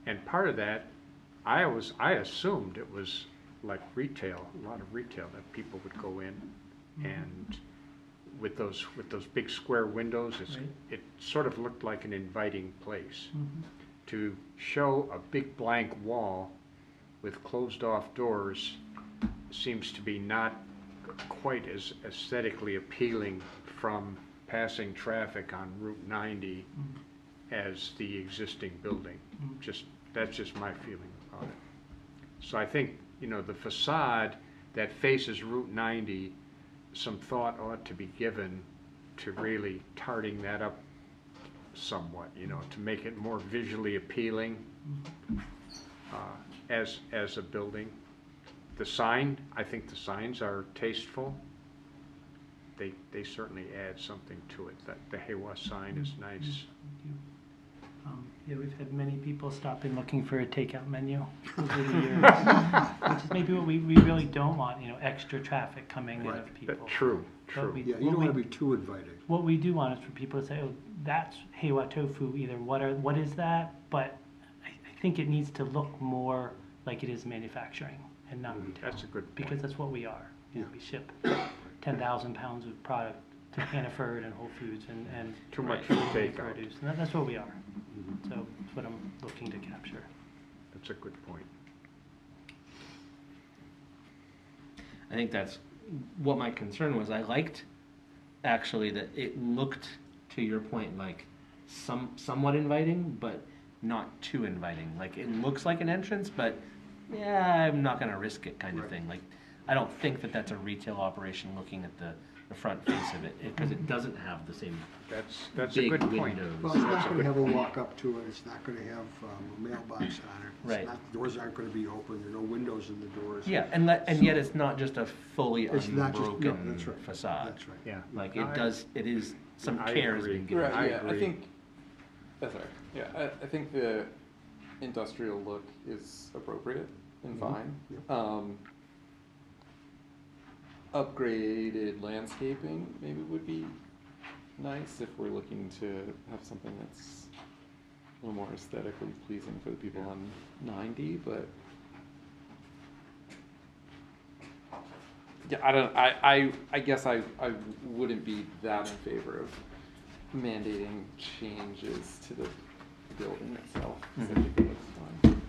And part of that, I assumed it was like retail, a lot of retail, that people would go in. And with those big square windows, Right. it sort of looked like an inviting place. To show a big blank wall with closed off doors seems to be not quite as aesthetically appealing from passing traffic on Route 90 as the existing building. That's just my feeling about it. So I think, the facade that faces Route 90, some thought ought to be given to really tarting that up somewhat, to make it more visually appealing as a building. The sign, I think the signs are tasteful. They certainly add something to it. That the Haywa sign is nice. Yeah, we've had many people stop in looking for a takeout menu over the years, which is maybe what we really don't want, extra traffic coming in of people. True. But yeah, you don't want to be too inviting. What we do want is for people to say, oh, that's Haywa tofu, either what is that? But I think it needs to look more like it is manufacturing and not retail. That's a good point. Because that's what we are. We ship 10,000 pounds of product to Hannaford and Whole Foods and Too much food to take out. produce. And that's what we are. So that's what I'm looking to capture. That's a good point. I think that's what my concern was. I liked actually that it looked, to your point, like somewhat inviting, but not too inviting. Like it looks like an entrance, but yeah, I'm not gonna risk it kind of thing. Like I don't think that that's a retail operation looking at the front face of it, because it doesn't have the same That's a big good point. windows. Well, it's not going to have a walk up to it, it's not going to have a mailbox on it. Right. The doors aren't going to be open, there are no windows in the doors. Yeah, and yet it's not just a fully It's not just, no, unbroken that's right. facade. That's right. Yeah. Like it is, some I care has agree. been given. Right, I yeah, I agree. think, that's right, yeah, I think the industrial look is appropriate and fine. Yep. Upgraded landscaping maybe would be nice if we're looking to have something that's a little more aesthetically pleasing for the people on 90, but yeah, I guess I wouldn't be that in favor of mandating changes to the building itself. 'Cause I think it looks fine.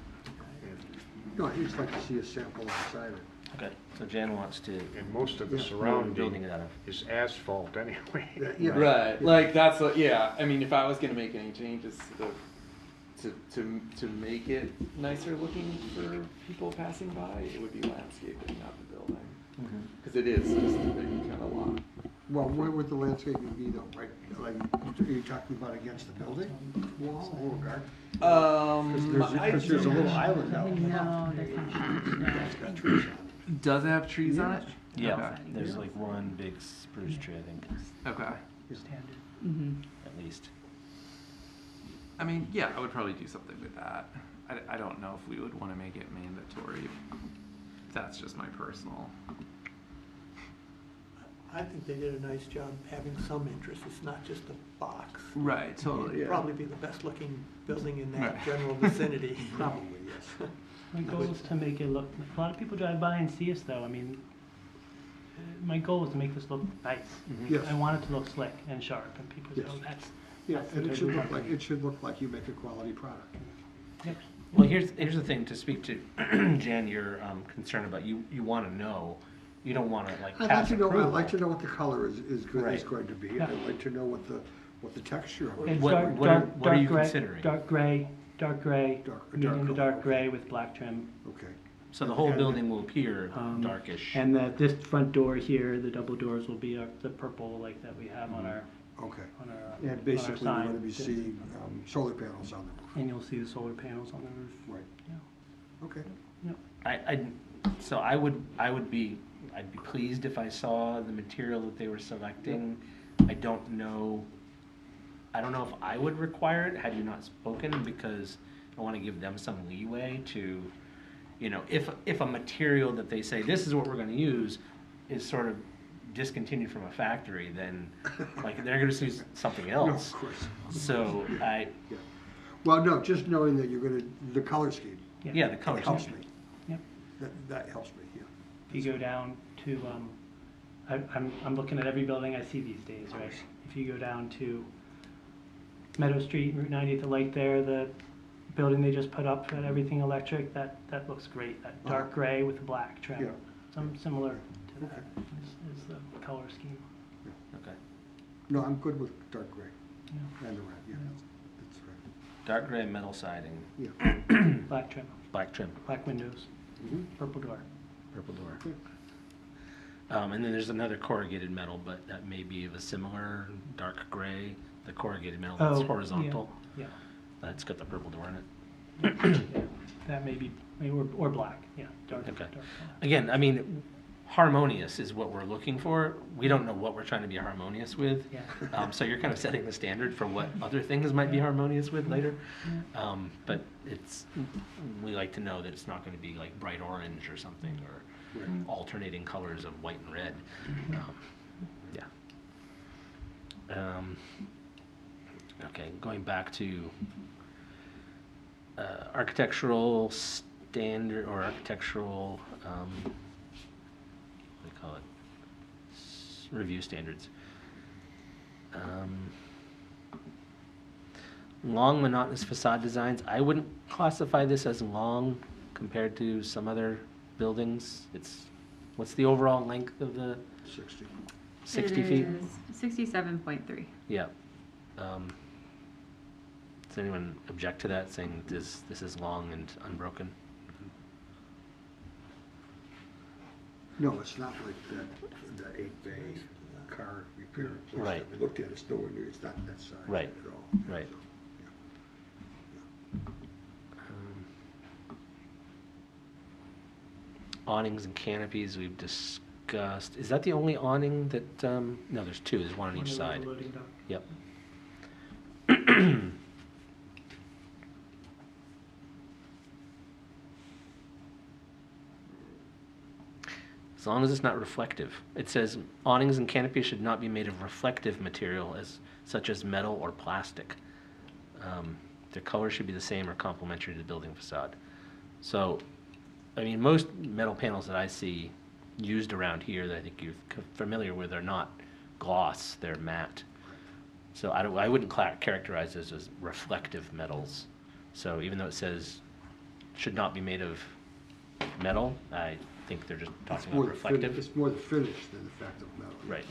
No, I'd just like to see a sample inside it. Okay, so Jan wants to And most of the Yeah. building surrounding it out of. is asphalt anyway. Yeah. Right, like that's what, yeah, I mean, if I was gonna make any changes to make it nicer looking for people passing by, it would be landscaping, not the building. Cause it is just a big kind of lot. Well, where would the landscaping be though, right, like, are you talking about against the building wall or garden? Because there's a little island out. No, there's not. It's got trees on it. Does it have trees on it? Yeah, Okay. there's like one big spruce tree, I think, Okay. Standard. at least. I mean, yeah, I would probably do something with that. I don't know if we would want to make it mandatory. That's just my personal. I think they did a nice job having some interest, it's not just a box. Right, totally, It'd probably be the best looking building in that Right. general vicinity. Probably, yes. My goal is to make it look, a lot of people drive by and see us though. I mean, my goal is to make this look nice. Yes. I want it to look slick and sharp and people say, Yes. oh, that's Yeah, the and it type should of look like, company. it should look like you make a quality product. Yep. Well, here's the thing, to speak to Jan, your concern about, you want to know, you don't want to like I'd like pass to know, approval. I'd like to know what the color is Right. going to be, Yeah. I'd like to know what the texture of it It's is. What- dark, what are- dark, what are you dark gray, considering? dark gray, dark gray, Dark- medium to dark dark color, gray with black trim. Okay, So the whole And- building will appear Um, darkish. And this front door here, the double doors will be the purple like that we have on our, okay. on our, And on our basically, we're sign. gonna be seeing solar panels on the roof. And you'll see the solar panels on the roof. Right. Yeah. Okay. So I'd be pleased if I saw the material that they were selecting. I don't know if I would require it had you not spoken, because I want to give them some leeway to, if a material that they say, this is what we're gonna use, is sort of discontinued from a factory, then, like, they're gonna use something No, else. of course. So Yeah. Well, no, just knowing that you're gonna, the color scheme, yeah, the color helps scheme. me. Yep. That helps me, yeah. If you go down to, I'm looking at every building I see these days, right? If you go down to Meadow Street, Route 90 at the lake there, the building they just put up, that everything electric, that looks great. That dark gray with the black trim. Yeah. Some similar to that is the color scheme. Okay. No, I'm good with dark gray Yeah. and the red, yeah, that's right. Dark gray metal siding, Yeah. Black trim, black trim, black windows, Mhm. purple door. purple door. Okay. And then there's another corrugated metal, but that may be of a similar dark gray, the corrugated metal that's Oh, horizontal. Yeah, That's got the purple door in it. yeah. That may be, or black, yeah, dark, Okay. dark color. Again, I mean, harmonious is what we're looking for. We don't know what we're trying to be harmonious with. Yeah. So you're kind of setting the standard for what other things might be harmonious with later. But we like to know that it's not going to be like bright orange or something, or alternating colors of white and red. Yeah. Okay, going back to architectural standard, or architectural, what do they call it? Review standards. Long monotonous facade designs, I wouldn't classify this as long compared to some other buildings. What's the overall length of the 60. 60 feet? 67.3. Yeah. Does anyone object to that, saying this is long and unbroken? No, it's not like the 8-bay car repair place Right. that we looked at, it's nowhere near, it's not that size Right. at all. Right. So, Awnings and canopies we've discussed. Is that the only awning that, no, there's two, there's one on each One side. of the loading dock. Yep. As long as it's not reflective. It says awnings and canopies should not be made of reflective material such as metal or plastic. Their color should be the same or complementary to the building facade. So, I mean, most metal panels that I see used around here that I think you're familiar with are not gloss, they're matte. So I wouldn't characterize this as reflective metals. So even though it says should not be made of metal, I think they're just It's talking more about the finish, reflective. it's more the finish than the fact of metal. Right.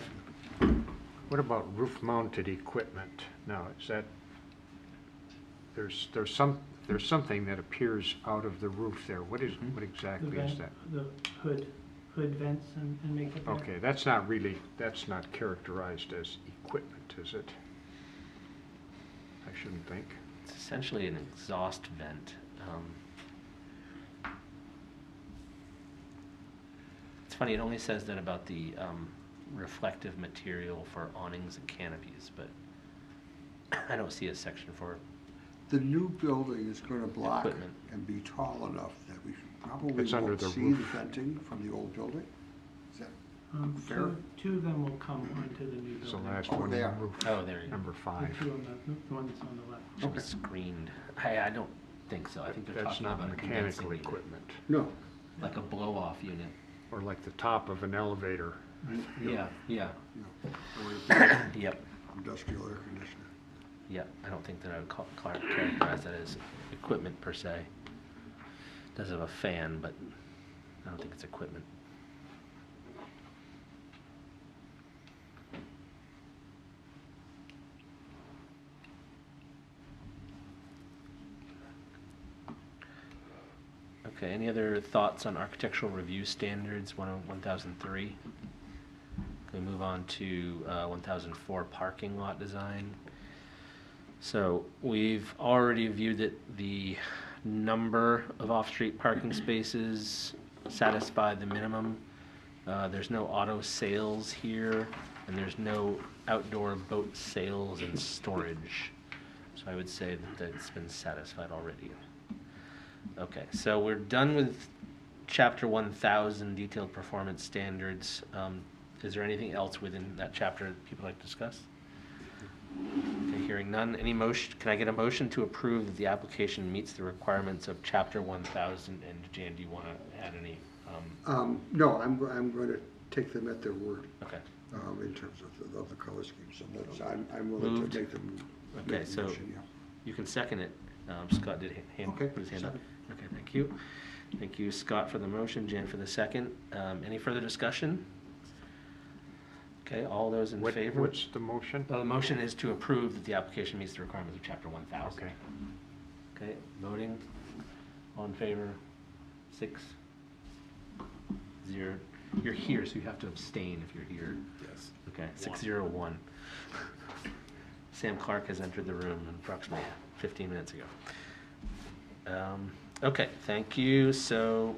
What about roof-mounted equipment? Now, is that, there's something that appears out of the roof there. What The exactly is vent- that? The hood vents and makeup there. Okay, that's not characterized as equipment, is it? I shouldn't think. It's essentially an exhaust vent. It's funny, it only says that about the reflective material for awnings and canopies, but I don't see a section for The new building is gonna block Equipment. and be tall enough that we probably It's under won't the see roof. the venting from the old building. Is that, Fair. Two of them will come onto the new It's the building. last Oh, one on they the are. roof. Oh, there you go. Number The 5. two on the one that's on the left. Should be screened. I don't think so. I think they're That's talking not about a mechanical condensing unit, equipment, no, like a blow-off unit. or like the top of an elevator. Yeah, yeah, no, or yep, industrial air conditioner. yep. I don't think that I would characterize that as equipment per se. Does have a fan, but I don't think it's equipment. Okay, any other thoughts on architectural review standards, 1003? Can we move on to 1004, parking lot design? So we've already viewed that the number of off-street parking spaces satisfy the minimum. There's no auto sales here, and there's no outdoor boat sales and storage. So I would say that it's been satisfied already. Okay, so we're done with chapter 1000, detailed performance standards. Is there anything else within that chapter that people like to discuss? Okay, hearing none. Any motion, can I get a motion to approve that the application meets the requirements of chapter 1000? And Jan, do you want to add any? No, I'm going to take them at their word, Okay. in terms of the color scheme, so that's, I'm willing Moved. to make them. Okay, make the so motion, yeah. you can second it. Scott did Okay, put his hand up. second. Okay, thank you. Thank you, Scott, for the motion, Jan for the second. Any further discussion? Okay, all those in favor? What's the motion? The motion is to approve that the application meets the requirements of chapter 1000. Okay. Okay, voting, all in favor, 6, 0. You're here, so you have to abstain if you're here. Yes. Okay, 601. Sam Clark has entered the room approximately 15 minutes ago. Okay, thank you. So,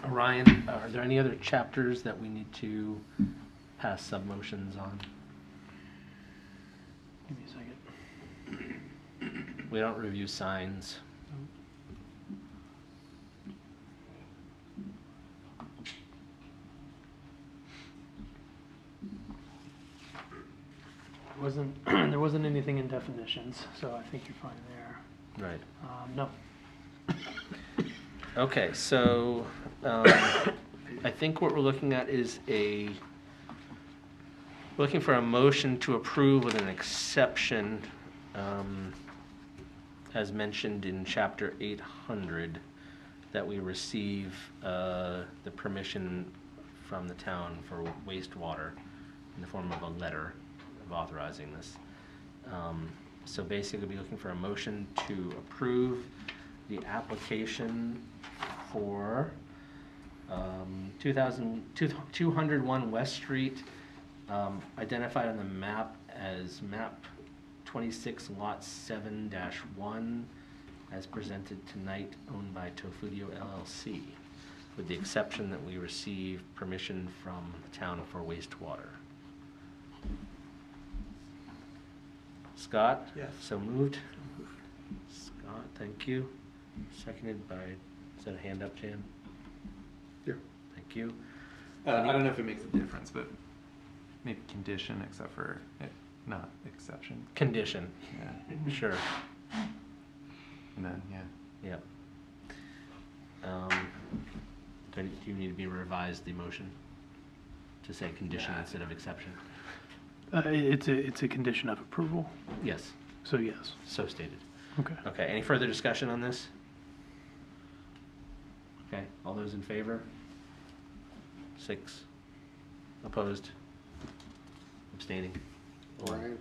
Ryan, are there any other chapters that we need to pass sub-motions on? Give me a second. We don't review signs. There wasn't anything in definitions, so I think you're fine there. Right. No. Okay, so I think what we're looking at is we're looking for a motion to approve with an exception, as mentioned in chapter 800, that we receive the permission from the town for wastewater in the form of a letter of authorizing this. So basically, we'll be looking for a motion to approve the application for 201 West Street, identified on the map as map 26 lot 7-1, as presented tonight, owned by Tofudio LLC, with the exception that we receive permission from the town for wastewater. Scott? Yes. So moved. Scott, thank you. Seconded by, is that a hand up, Jan? Yeah. Thank you. I don't know if it makes a difference, but maybe condition except for not exception. Condition, Yeah. sure, And then, yeah. yep. Do you need to be revised the motion to say condition instead of exception? It's a condition of approval, Yes, so yes. so stated. Okay. Okay, any further discussion on this? Okay, all those in favor? 6. Opposed? Abstaining? Ryan,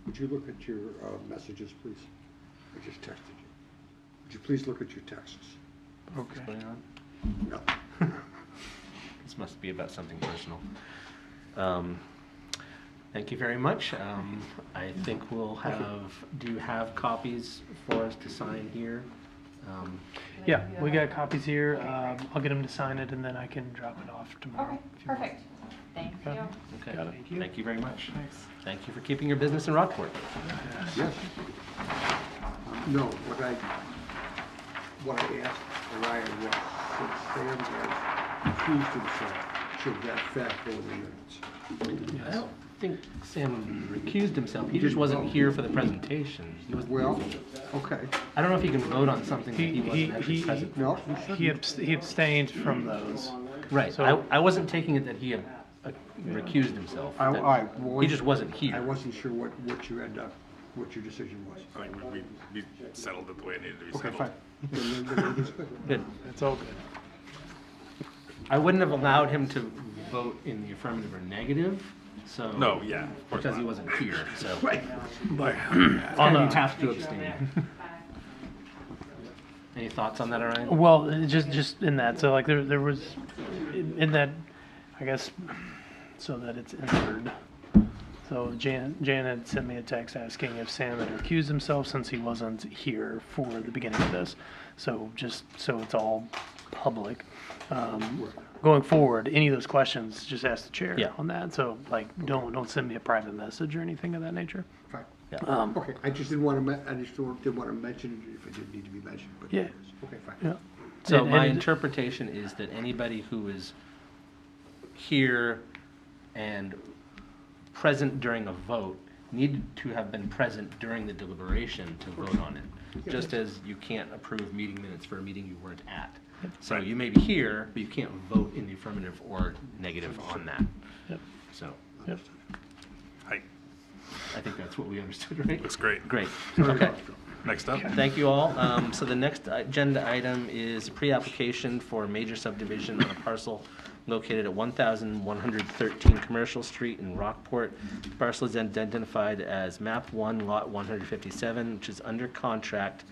would you look at your messages, please? I just texted you. Would you please look at your texts? What's Okay. going on? No. This must be about something personal. Thank you very much. I think we'll have, do you have copies for us to sign here? Yeah, we got copies here. I'll get them to sign it, and then I can drop it off tomorrow. Okay, if you want. perfect. Thank Okay. you. Okay, Got it. thank you very much. Thanks. Thank you for keeping your business in Rockport. Yes. No, what I asked Ryan was, since Sam has accused himself, should that fact go in the minutes? I don't think Sam recused himself. He just wasn't here for the presentation. He was, Well, okay, I don't know if he can vote on something that he wasn't actually he- present for. no, he He abstained from those. Right, So- I wasn't taking it that he had recused himself. I- that I- well, He just wasn't I here. wasn't sure what you had, what your decision was. I think we settled it the way it needed to be Okay, settled. fine. Then it's good. Good. It's all good. I wouldn't have allowed him to vote in the affirmative or negative, so. No, yeah, of course Because he not. wasn't here, so. Right. And you have to abstain. Any thoughts on that, Orion? Well, just in that, so like there was, in that, I guess, so that it's entered. So Jan had sent me a text asking if Sam had recused himself since he wasn't here for the beginning of this. So just so it's all public. Going forward, any of those questions, just ask the chair Yeah. on that. So like, don't send me a private message or anything of that nature. Fine. Yeah. Okay, I just didn't want to, didn't want to mention it if it didn't need to be mentioned, but. Yeah. Okay, fine. Yeah. So And- my and- interpretation is that anybody who is here and present during a vote needed to have been present during the deliberation to vote on it. Just as you can't approve meeting minutes for a meeting you weren't at. So you may be here, but you can't vote in the affirmative or negative on that. Yep. So Yep. I think that's what we understood, right? Looks great. Great, okay. Next up. Thank you all. So the next agenda item is pre-application for a major subdivision on a parcel located at 1,113 Commercial Street in Rockport. The parcel is identified as map 1, lot 157, which is under contract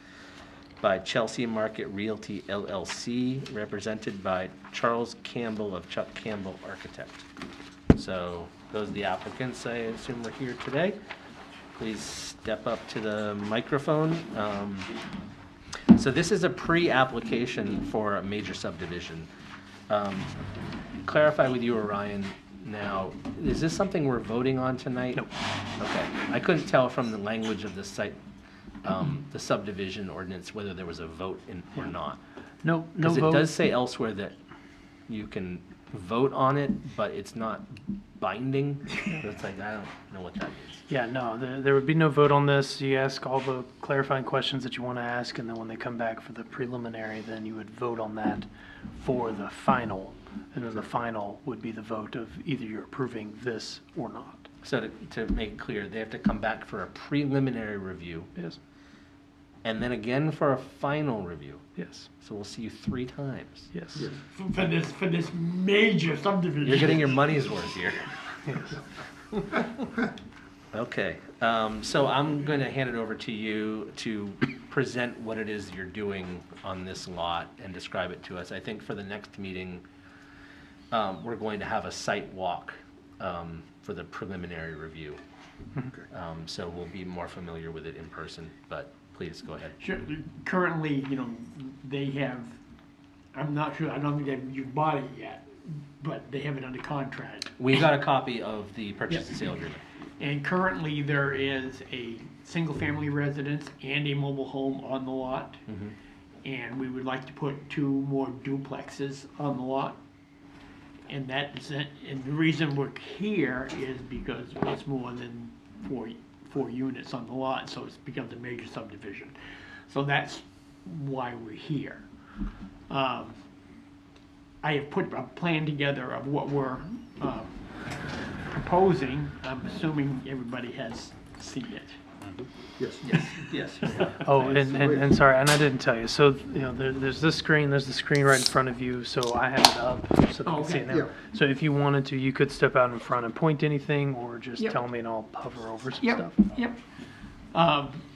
by Chelsea Market Realty LLC, represented by Charles Campbell of Chuck Campbell Architect. So those are the applicants, I assume, are here today. Please step up to the microphone. So this is a pre-application for a major subdivision. Clarify with you, Orion, now, is this something we're voting on tonight? Nope. Okay, I couldn't tell from the language of the site, the subdivision ordinance, whether there was a vote in or not. No Because it vote. does say elsewhere that you can vote on it, but it's not binding. It's like, I don't know what that means. Yeah, no, there would be no vote on this. You ask all the clarifying questions that you want to ask, and then when they come back for the preliminary, then you would vote on that for the final. And then the final would be the vote of either you're approving this or not. So to make it clear, they have to come back for a preliminary review Yes, and then again for a final review. yes, So we'll see you 3 times. yes. For this major subdivision. You're getting your money's worth here. Yes. Okay, so I'm going to hand it over to you to present what it is you're doing on this lot and describe it to us. I think for the next meeting, we're going to have a site walk for the preliminary review. So we'll be more familiar with it in person, but please go ahead. Sure, currently, they have, I'm not sure, I don't think you've bought it yet, but they have it under contract. We got a copy of the purchase and sale agreement. And currently, there is a single-family residence and a mobile home on the lot. And we would like to put 2 more duplexes on the lot. And and the reason we're here is because it's more than four units on the lot, so it becomes a major subdivision. So that's why we're here. I have put a plan together of what we're proposing. I'm assuming everybody has seen it. Yes. Yes. Oh, and sorry, and I didn't tell you. So, there's this screen, there's the screen right in front of you, so I have it up so they can see it now. Yeah. So if you wanted to, you could step out in front and point to anything, or just Yep. tell me and I'll hover over some Yep, stuff. yep.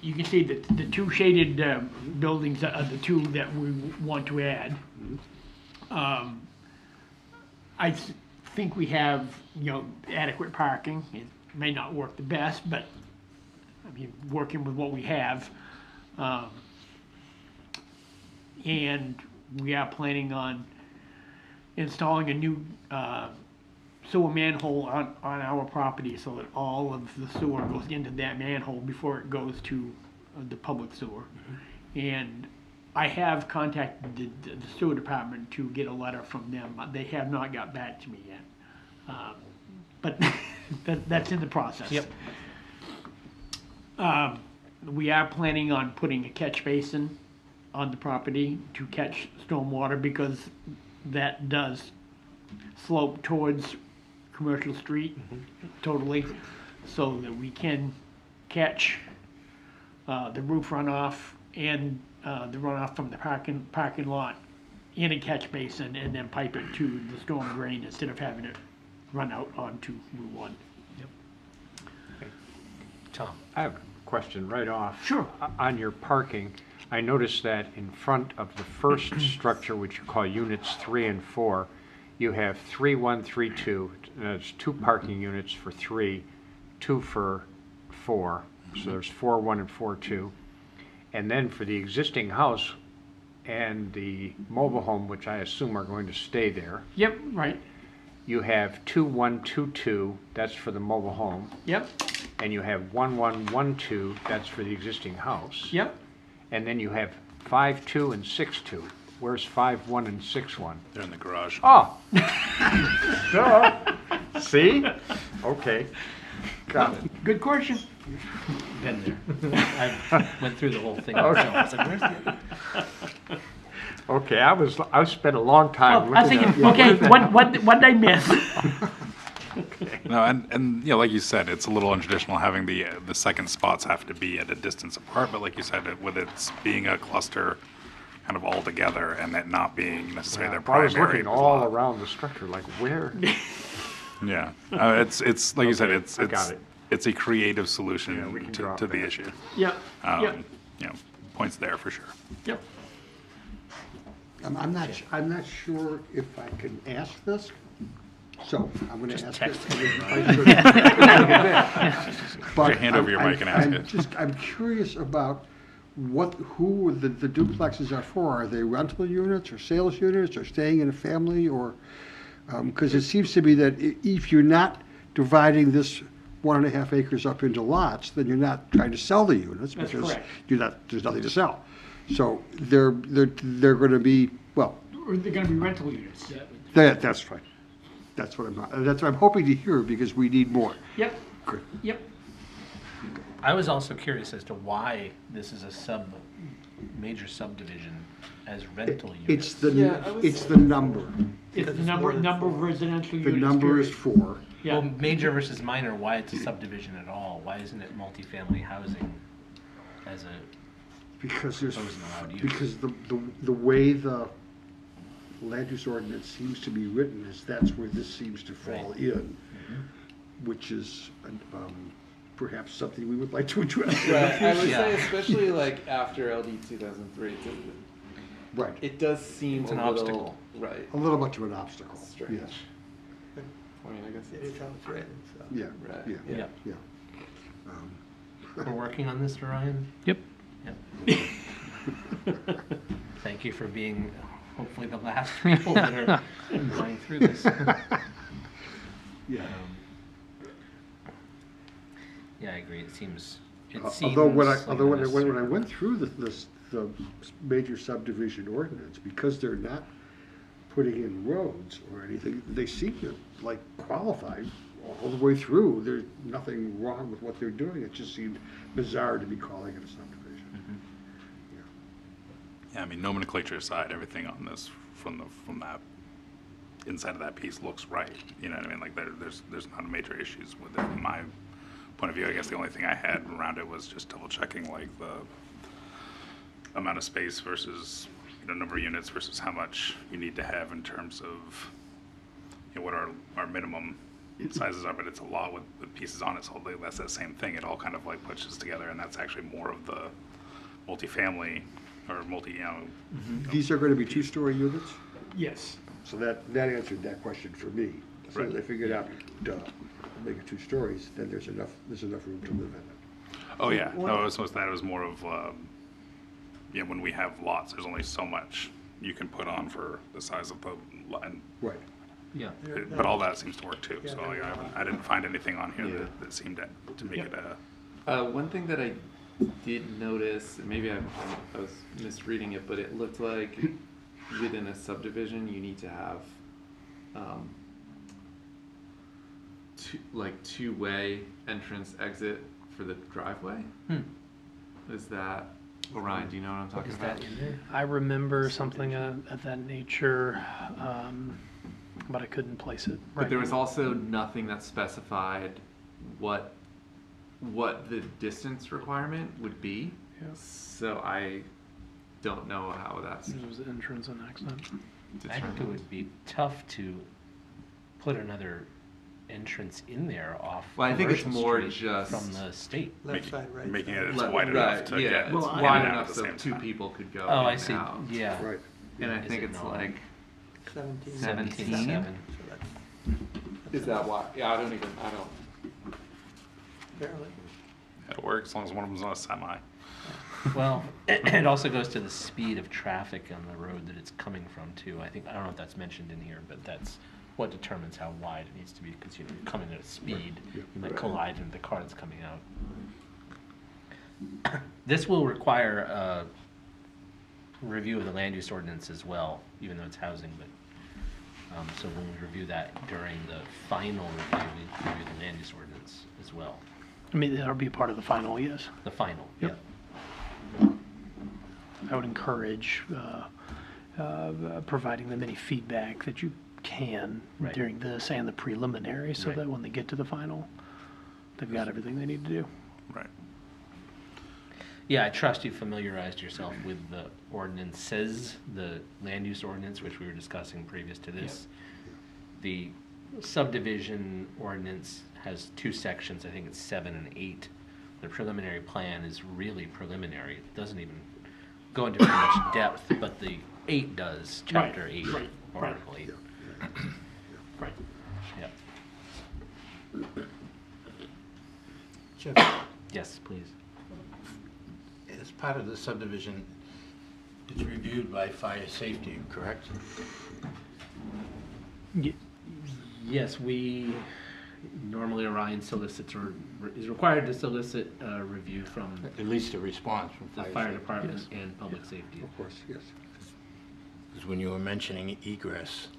You can see that the 2 shaded buildings are the 2 that we want to add. I think we have, adequate parking. It may not work the best, but, working with what we have. And we are planning on installing a new sewer manhole on our property so that all of the sewer goes into that manhole before it goes to the public sewer. And I have contacted the sewer department to get a letter from them. They have not got back to me yet. But that's in the process. Yep. We are planning on putting a catch basin on the property to catch stormwater because that does slope towards Commercial Street totally, so that we can catch the roof runoff and the runoff from the parking lot in a catch basin and then pipe it to the storm drain instead of having it run out onto Route 1. Tom? I have a question right off. Sure. On your parking, I noticed that in front of the first structure, which you call units 3 and 4, you have 3, 1, 3, 2. That's 2 parking units for 3, 2 for 4. So there's 4, 1, and 4, 2. And then for the existing house and the mobile home, which I assume are going to stay there, Yep, right, you have 2, 1, 2, 2. That's for the mobile home. yep, And you have 1, 1, 1, 2. That's for the existing house. yep. And then you have 5, 2, and 6, 2. Where's 5, 1, and 6, 1? They're in the garage. Oh! Duh. See? Okay. Got it. Good question. Been there. I went through the whole thing myself. I was like, where's the? Okay, I spent a long time Oh, I was looking thinking, at. okay, what did I miss? No, and you know, like you said, it's a little untraditional having the second spots have to be at a distance apart. But like you said, with it being a cluster, kind of all together, and it not being necessarily their I primary. was looking lot. all around the structure, like where? Yeah, it's like you said, it's I got it. it's a creative Yeah, solution we can to drop the that. issue. Yep, yep, You know, points there for sure. yep. I'm not sure if I can ask this, so I'm gonna ask it. Put your hand over your mic and ask it. I'm curious about who the duplexes are for. Are they rental units or sales units or staying in a family or, because it seems to me that if you're not dividing this 1.5 acres up into lots, then you're not trying to sell the units That's because correct. there's nothing to sell. So they're gonna be, well, Or they're gonna be rental units. that's right. That's what I'm hoping to hear because we need more. Yep, Good. yep. I was also curious as to why this is a major subdivision as rental units. It's the number. It's the number of residential The units. number is period. 4. Yeah. Well, major versus minor, why it's a subdivision at all? Why isn't it multifamily housing as a, Because there's, Proposed and allowed use. because the way the land use ordinance seems to be written is that's where this seems to fall Right. in, which is perhaps something we would like to address. Right, I would Yeah. say especially like after LD 2003, Right, it does seem It's a an little, obstacle. right, a little much of an obstacle, Strange. yes. I mean, I guess it's, Yeah, Right. yeah, yeah. yeah. We're working on this, Ryan? Yep. Yep. Thank you for being hopefully the last people that are going through this. Yeah. Yeah, I agree. It seems, Although when like I unnecessary. went through the major subdivision ordinance, because they're not putting in roads or anything, they seem to like qualify all the way through. There's nothing wrong with what they're doing. It just seemed bizarre to be calling it a subdivision. Yeah, I mean, nomenclature aside, everything on this from that inside of that piece looks right. You know what I mean? Like there's not major issues with it from my point of view. I guess the only thing I had around it was just double checking like the amount of space versus number of units versus how much you need to have in terms of what our minimum sizes are. But it's a lot with pieces on it, so that's that same thing. It all kind of like pushes together, and that's actually more of the multifamily or These are going to be 2-story units? Yes. So that answered that question for me. So Right. they figured out, make it 2 stories, then there's enough room to live in it. Oh yeah, no, it was most that. It was more of when we have lots, there's only so much you can put on for the size of the lot, and Right. Yeah. but all that seems to work too. So I didn't find anything on here that seemed to make it a. one thing that I did notice, and maybe I was misreading it, but it looked like within a subdivision you need to have two-way entrance exit for the driveway. Is that Orion? Do you know what I'm talking Is about? that in there? I remember something of that nature, but I couldn't place it. But there was also nothing that specified what the distance requirement would be. Yeah. So I don't know how that's It was entrance and exit. I think it would be tough to put another entrance in there off Well, I think it's Commercial more Street just- from the state. Making- side, right Making side. it it's Let- wide enough to yeah, get it's in wide and out enough at the so same two time. people could go Oh, in I and see, out. yeah. Right. And I Is think it it's not? like, 17. 17. So that's is that why? Yeah, I don't. barely. It'll work as long as one of them's not a semi. Well, it also goes to the speed of traffic on the road that it's coming from too. I don't know if that's mentioned in here, but that's what determines how wide it needs to be, because you're coming at a speed, you might collide into the car that's coming out. This will require a review of the land use ordinance as well, even though it's housing, but, so when we review that during the final review, we review the land use ordinance as well. I mean, that'll be part of the final, yes. The final, yeah. Yep. I would encourage providing them any feedback that you can Right. during this and the preliminary, so Right. that when they get to the final, they've got everything they need to do. Right. Yeah, I trust you familiarized yourself with the ordinances, the land use ordinance, which we were discussing previous to this. The subdivision ordinance has two sections, I think it's 7 and 8. The preliminary plan is really preliminary. It doesn't even go into very much depth, but the 8 does, chapter 8, right, right. article 8. Right. Yeah. Jeff, Yes, please. as part of the subdivision, it's reviewed by fire safety, correct? Yes, we, normally Orion solicits or is required to solicit a review from At least a response from the fire fire safety. department and public safety. Of course, yes. Because when you were mentioning egress,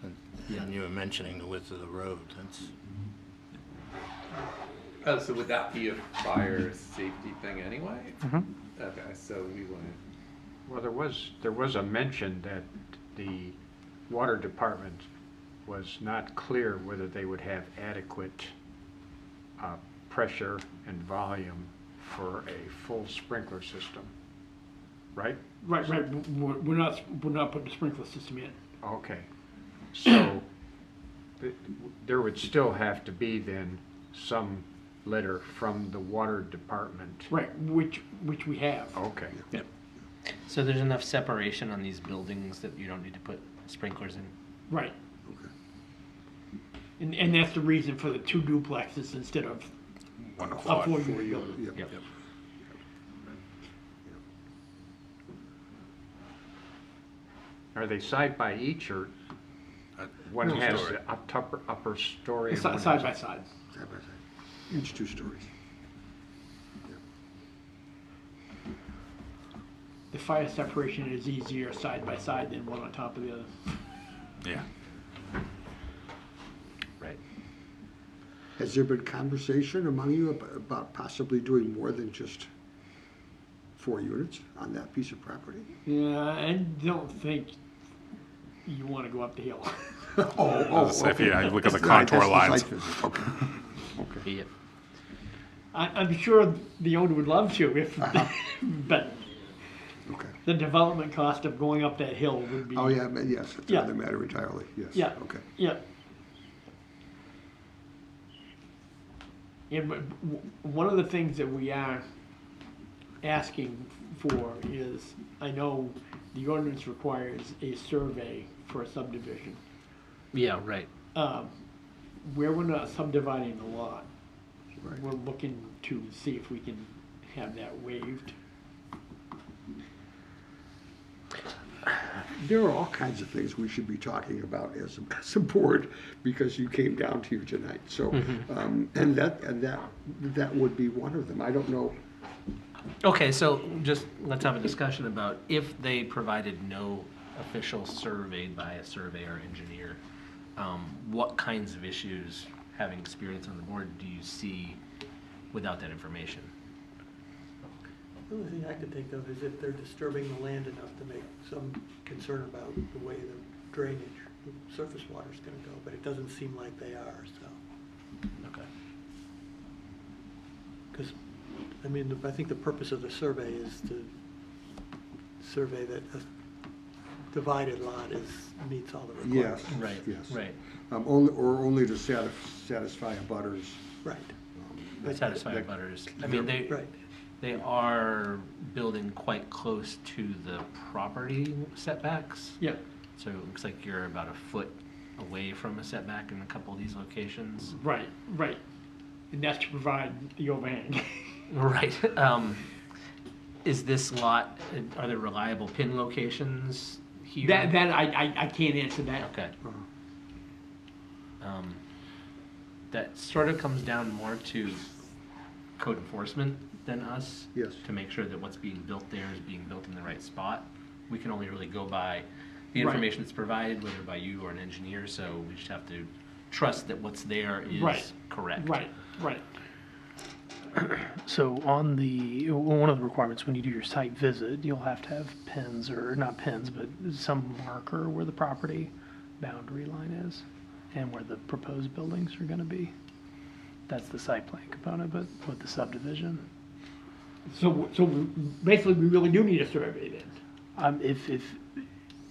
Yeah. and you were mentioning the width of the road, that's, Oh, so would that be a fire safety thing anyway? Okay, so we wouldn't. Well, there was a mention that the water department was not clear whether they would have adequate pressure and volume for a full sprinkler system, right? Right, we're not putting a sprinkler system in. Okay, so there would still have to be then some letter from the water department. Right, which we have. Okay. So there's enough separation on these buildings that you don't need to put sprinklers in? Right. And that's the reason for the 2 duplexes instead of One to a four. 4-unit building. Yep. Yep. Are they side by each, or Uh, one no has story. the upper story? It's and one side has- by side. Side by side. Each 2 stories. The fire separation is easier side by side than one on top of the other. Yeah. Right. Has there been conversation among you about possibly doing more than just 4 units on that piece of property? Yeah, I don't think you want to go up the hill. If you look at the That's right, contour that's lines. the site visit. Okay. Yep. I'm sure the owner would love to, if, but Okay. the development cost of going up that hill would be. Oh, yeah, yes, it's Yeah. another matter entirely, yes. Yeah. Okay. Yeah. And one of the things that we are asking for is, I know the ordinance requires a survey for a subdivision. Yeah, right. Where we're not subdividing the lot, Right. we're looking to see if we can have that waived. There are all kinds of things we should be talking about as a board, because you came down here tonight, so, and that would be one of them. I don't know, Okay, so just, let's have a discussion about if they provided no official survey by a surveyor or engineer, what kinds of issues, having experience on the board, do you see without that information? The only thing I could think of is if they're disturbing the land enough to make some concern about the way the drainage, the surface water's gonna go, but it doesn't seem like they are, so. Okay. Because, I mean, I think the purpose of the survey is to survey that divided lot meets all the Yes, requirements. Right, yes. right. Only to satisfy a butters. Right, But Satisfy that- butters. I mean, right. they are building quite close to the property setbacks. Yeah, So it looks like you're about a foot away from a setback in a couple of these locations. right, right. And that's to provide the overhang. Right. Is this lot, are there reliable pin locations here? That I can't answer that. Okay. That sort of comes down more to code enforcement than us. Yes. To make sure that what's being built there is being built in the right spot. We can only really go by the Right. information that's provided, whether by you or an engineer, so we just have to trust that what's there is Right. correct. Right, right. So on one of the requirements, when you do your site visit, you'll have to have pins, or not pins, but some marker where the property boundary line is and where the proposed buildings are gonna be. That's the site plan component, but with the subdivision. So basically, we really do need a survey then.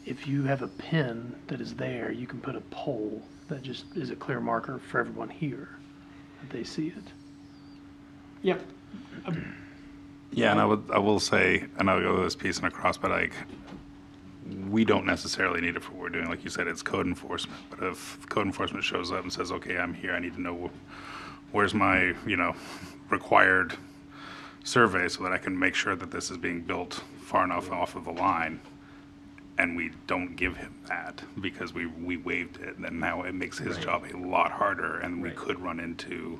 If you have a pin that is there, you can put a pole that just is a clear marker for everyone here, that they see it. Yep. Yeah, and I will say, and I'll go this piece and across, but like, we don't necessarily need it for what we're doing. Like you said, it's code enforcement. But if code enforcement shows up and says, okay, I'm here, I need to know where's my, required survey so that I can make sure that this is being built far enough off of the line, and we don't give him that because we waived it, then now it makes his Right. job a lot harder, and we Right. could run into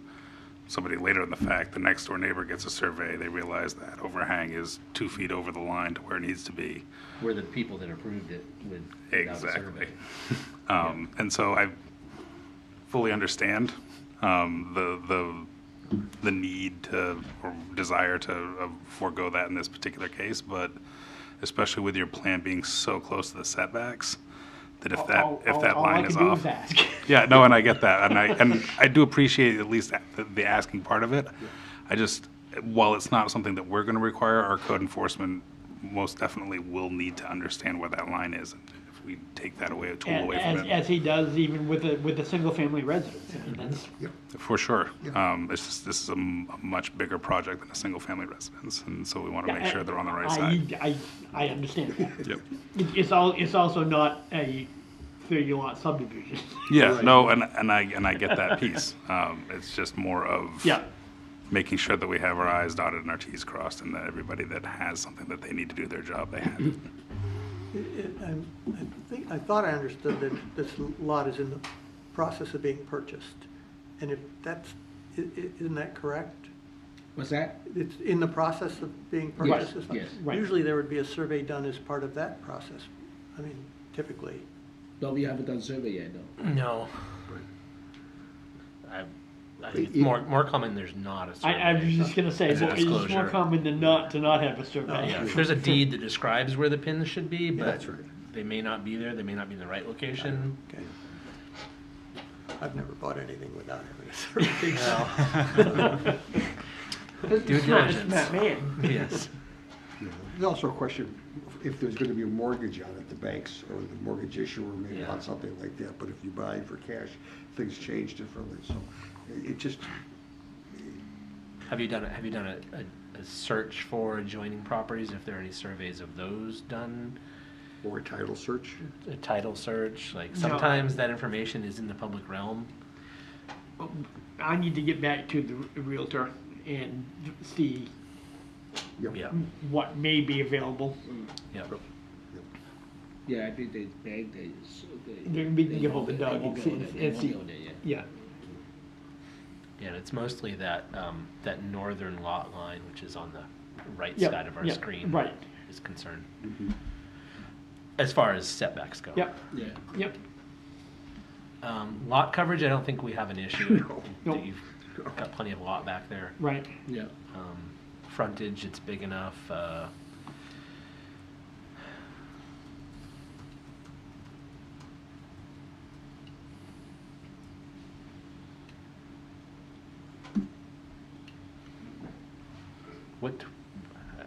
somebody later in the fact, the next door neighbor gets a survey, they realize that overhang is 2 feet over the line to where it needs to be. Where the people that approved it would. without a Exactly. survey. And so I fully understand the need to, or desire to forego that in this particular case, but especially with your plan being so close to the setbacks, that if that line is off. All I can do is ask. Yeah, no, and I get that, and I do appreciate at least the asking part of it. I just, while it's not something that we're gonna require, our code enforcement most definitely will need to understand where that line is. And if we take that away, a tool away from it. As he does even with a single-family residence. I mean, that's, For sure. It's just, this is a much bigger project than a single-family residence, and so we want to make sure they're on the right side. I understand. Yep. It's also not a 30-lot subdivision. Yeah, no, and I get that piece. It's just more of Yeah. making sure that we have our i's dotted and our t's crossed, and that everybody that has something that they need to do their job, they have it. I thought I understood that this lot is in the process of being purchased. And if that's, isn't that correct? What's that? It's in the process of being Yes, purchased? yes. Right. Usually there would be a survey done as part of that process. I mean, typically. No, we haven't done survey yet, no. No. I think it's more common there's not a survey. I was just gonna say, As a it's more disclosure. common than not to not have a survey. Yeah, there's a deed that describes where the pins should be, but that's right. they may not be there, they may not be in the right location. Okay. I've never bought anything without having a survey. Due diligence. Smart man. Yes. There's also a question, if there's gonna be a mortgage on it, the banks or the mortgage issuer may Yeah. want something like that, but if you buy for cash, things change differently, so it just, Have you done a search for adjoining properties, if there are any surveys of those done? or a title search. A title search, like No. sometimes that information is in the public realm. I need to get back to the realtor and see Yep. Yeah, what may be available. yeah. Yeah, I think they beg, Then we can give over Doug and see- and see. yeah. Yeah. Yeah, and it's mostly that, that northern lot line, which is on the right Yep, side of our yep, screen. right. Is concerned. As far as setbacks go. Yep, Yeah. yep. Lot coverage, I don't think we have an issue. No. That you've got plenty of lot back there. Right. Yeah. Frontage, it's big enough,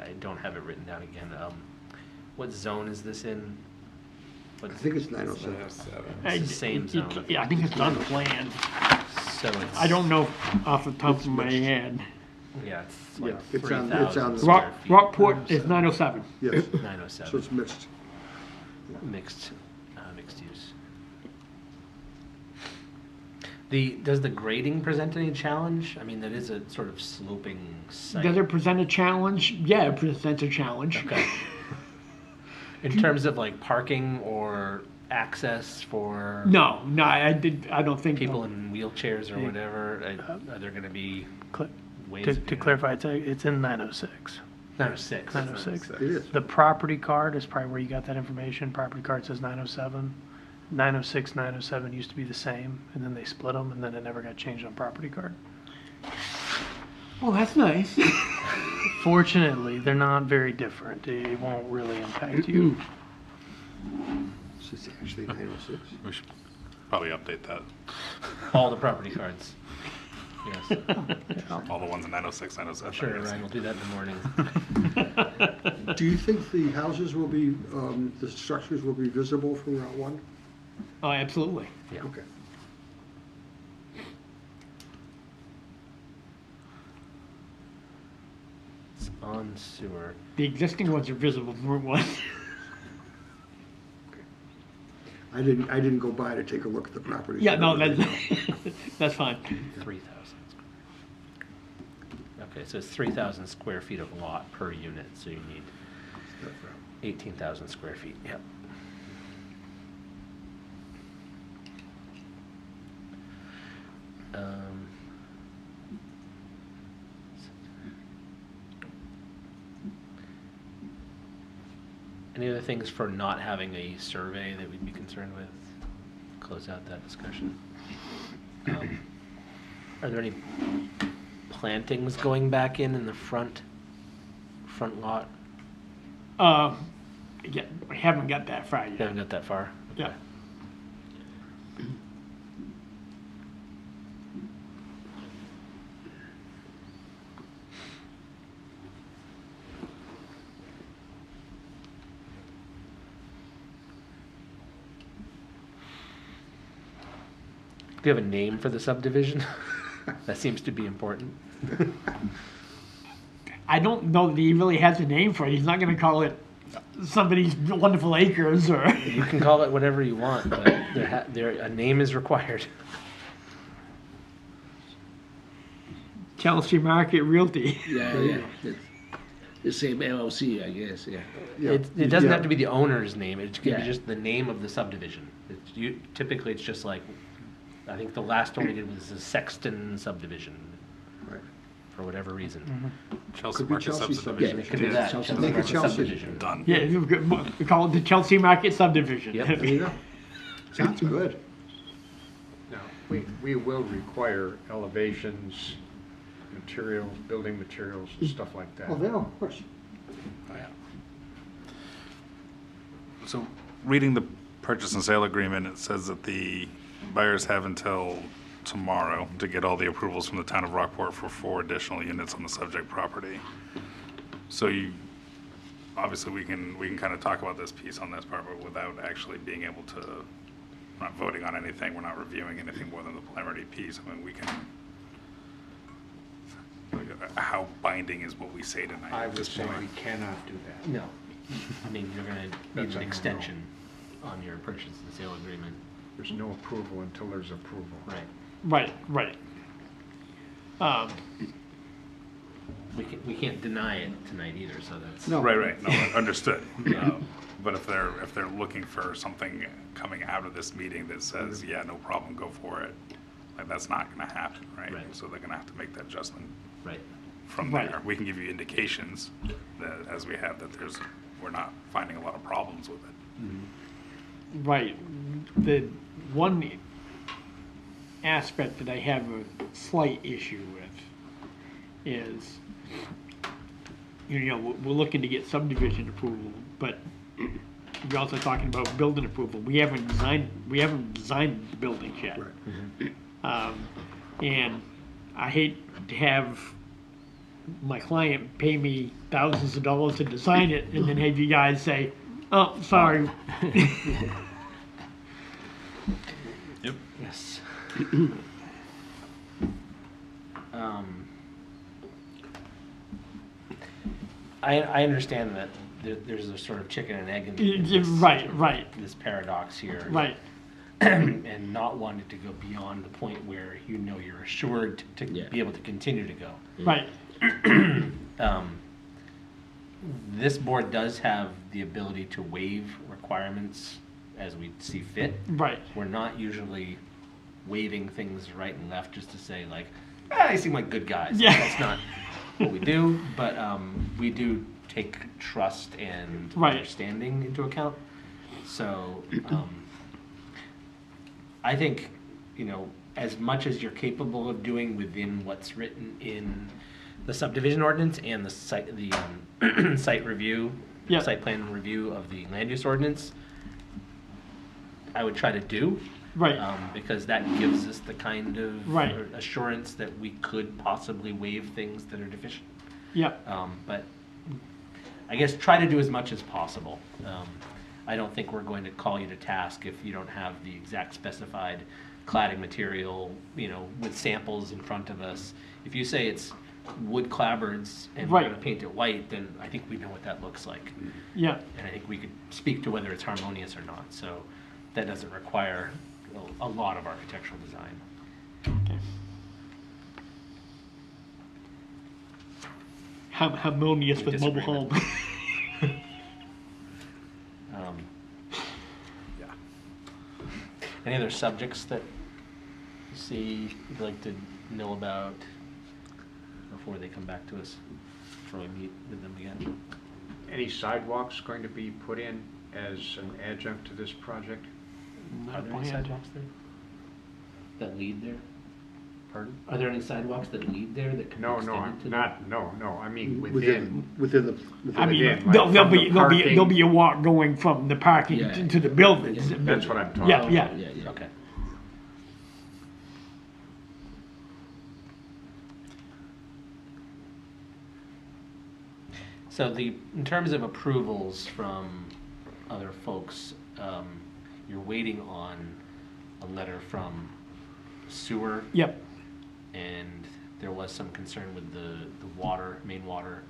I don't have it written down again, what zone is this in? But I think it's 907. 907. It's the same zone. Yeah, I think it's on the plan. So it's. I don't know off the top It's of my mixed. head. Yeah, it's Yeah, like it's on- 3,000 it's on the- square feet. Rockport is 907. Yes, 907. so it's mixed. Mixed use. Does the grading present any challenge? I mean, that is a sort of sloping site. Does it present a challenge? Yeah, it presents a challenge. Okay. In terms of like parking or access for No, I don't think. people in wheelchairs or whatever, are there gonna be Cl- ways? To of doing clarify, it's in 906. that? 906. 906. It is. The property card is probably where you got that information. Property card says 907. 906, 907 used to be the same, and then they split them, and then it never got changed on property card. Oh, that's nice. Fortunately, they're not very different. It won't really impact you. So it's actually 906. We should probably update that. All the property cards. Yes. All the ones in 906, 907. Sure, yes. Ryan, we'll do that in the morning. Do you think the houses will be, the structures will be visible from Route 1? Oh, absolutely. Yeah. Okay. It's on sewer. The existing ones are visible from Route 1. I didn't go by to take a look at the property. Yeah, no, that's fine. 3,000. Okay, so it's 3,000 square feet of lot per unit, so you need 18,000 square feet, yep. Any other things for not having a survey that we'd be concerned with? Close out that discussion. Are there any plantings going back in the front lot? Yeah, we haven't got that far You yet. haven't got that far? Yeah. Okay. Do you have a name for the subdivision? That seems to be important. I don't know that he really has a name for it. He's not gonna call it somebody's wonderful acres or. You can call it whatever you want, but a name is required. Chelsea Market Realty. Yeah. It's the same LLC, I guess, yeah. Yeah. It doesn't Yeah. have to be the owner's name, it can be Yeah. just the name of the subdivision. Typically, it's just like, I think the last one we did was the Sexton subdivision, Right. for whatever reason. Chelsea Could be Market Chelsea subdivision. Yeah, it could be that, Chelsea Chelsea Make it Market Chelsea. subdivision. Done. Yeah, we call it the Chelsea Market subdivision. Yep. There you go. Sounds good. Now, we will require elevations, materials, building materials and stuff like that. Oh, yeah, of course. Oh, yeah. So, reading the purchase and sale agreement, it says that the buyers have until tomorrow to get all the approvals from the town of Rockport for 4 additional units on the subject property. So obviously we can kind of talk about this piece on this part, but without actually being able to, we're not voting on anything, we're not reviewing anything more than the preliminary piece. I mean, we can, how binding is what we say tonight I at would this say point? we cannot do that. No, I mean, you're gonna That's need an a no-no. extension on your purchase and sale agreement. There's no approval until there's approval. Right. Right. We can't deny it tonight either, so that's. No. Right, no, understood. But if they're looking for something coming out of this meeting that says, yeah, no problem, go for it, like, that's not gonna happen, right? Right. So they're gonna have to make that adjustment Right. from Right. there. We can give you indications that, as we have, that we're not finding a lot of problems with it. Right. The one aspect that I have a slight issue with is, we're looking to get subdivision approval, but we're also talking about building approval. We haven't designed the buildings yet. Right. And I hate to have my client pay me thousands of dollars to design it and then have you guys say, oh, sorry. Yep. Yes. I understand that there's a sort of chicken and egg in this, Right. this paradox here. Right. And not wanting to go beyond the point where you know you're assured to Yeah. be able to continue to go. Right. This board does have the ability to waive requirements as we see fit. Right. We're not usually waiving things right and left just to say like, they seem like good guys. Yeah. That's not what we do, but we do take trust and Right. understanding into account. So I think, as much as you're capable of doing within what's written in the subdivision ordinance and the site review, Yeah. site plan review of the land use ordinance, I would try to do. Right. Because that gives us the kind of Right. assurance that we could possibly waive things that are deficient. Yeah. But I guess try to do as much as possible. I don't think we're going to call you to task if you don't have the exact specified cladding material, with samples in front of us. If you say it's wood clapboards and we're Right. gonna paint it white, then I think we know what that looks like. Yeah. And I think we could speak to whether it's harmonious or not. So that doesn't require a lot of architectural design. Okay. Harmonious We with mobile disagree home. Any other subjects that you see you'd like to know about before they come back to us, before we meet with them again? Any sidewalks going to be put in as an adjunct to this project? Are there any sidewalks there that lead there? Pardon? Are there any sidewalks that lead there that can be No, extended to? no, I mean Within the. I mean, Again, like there'll from be, the there'll be, parking- there'll be a walk going from the parking Yeah. to the buildings. That's what I'm talking Yeah, about. yeah. Yeah. Okay. So in terms of approvals from other folks, you're waiting on a letter from sewer. Yep. And there was some concern with the water, main water,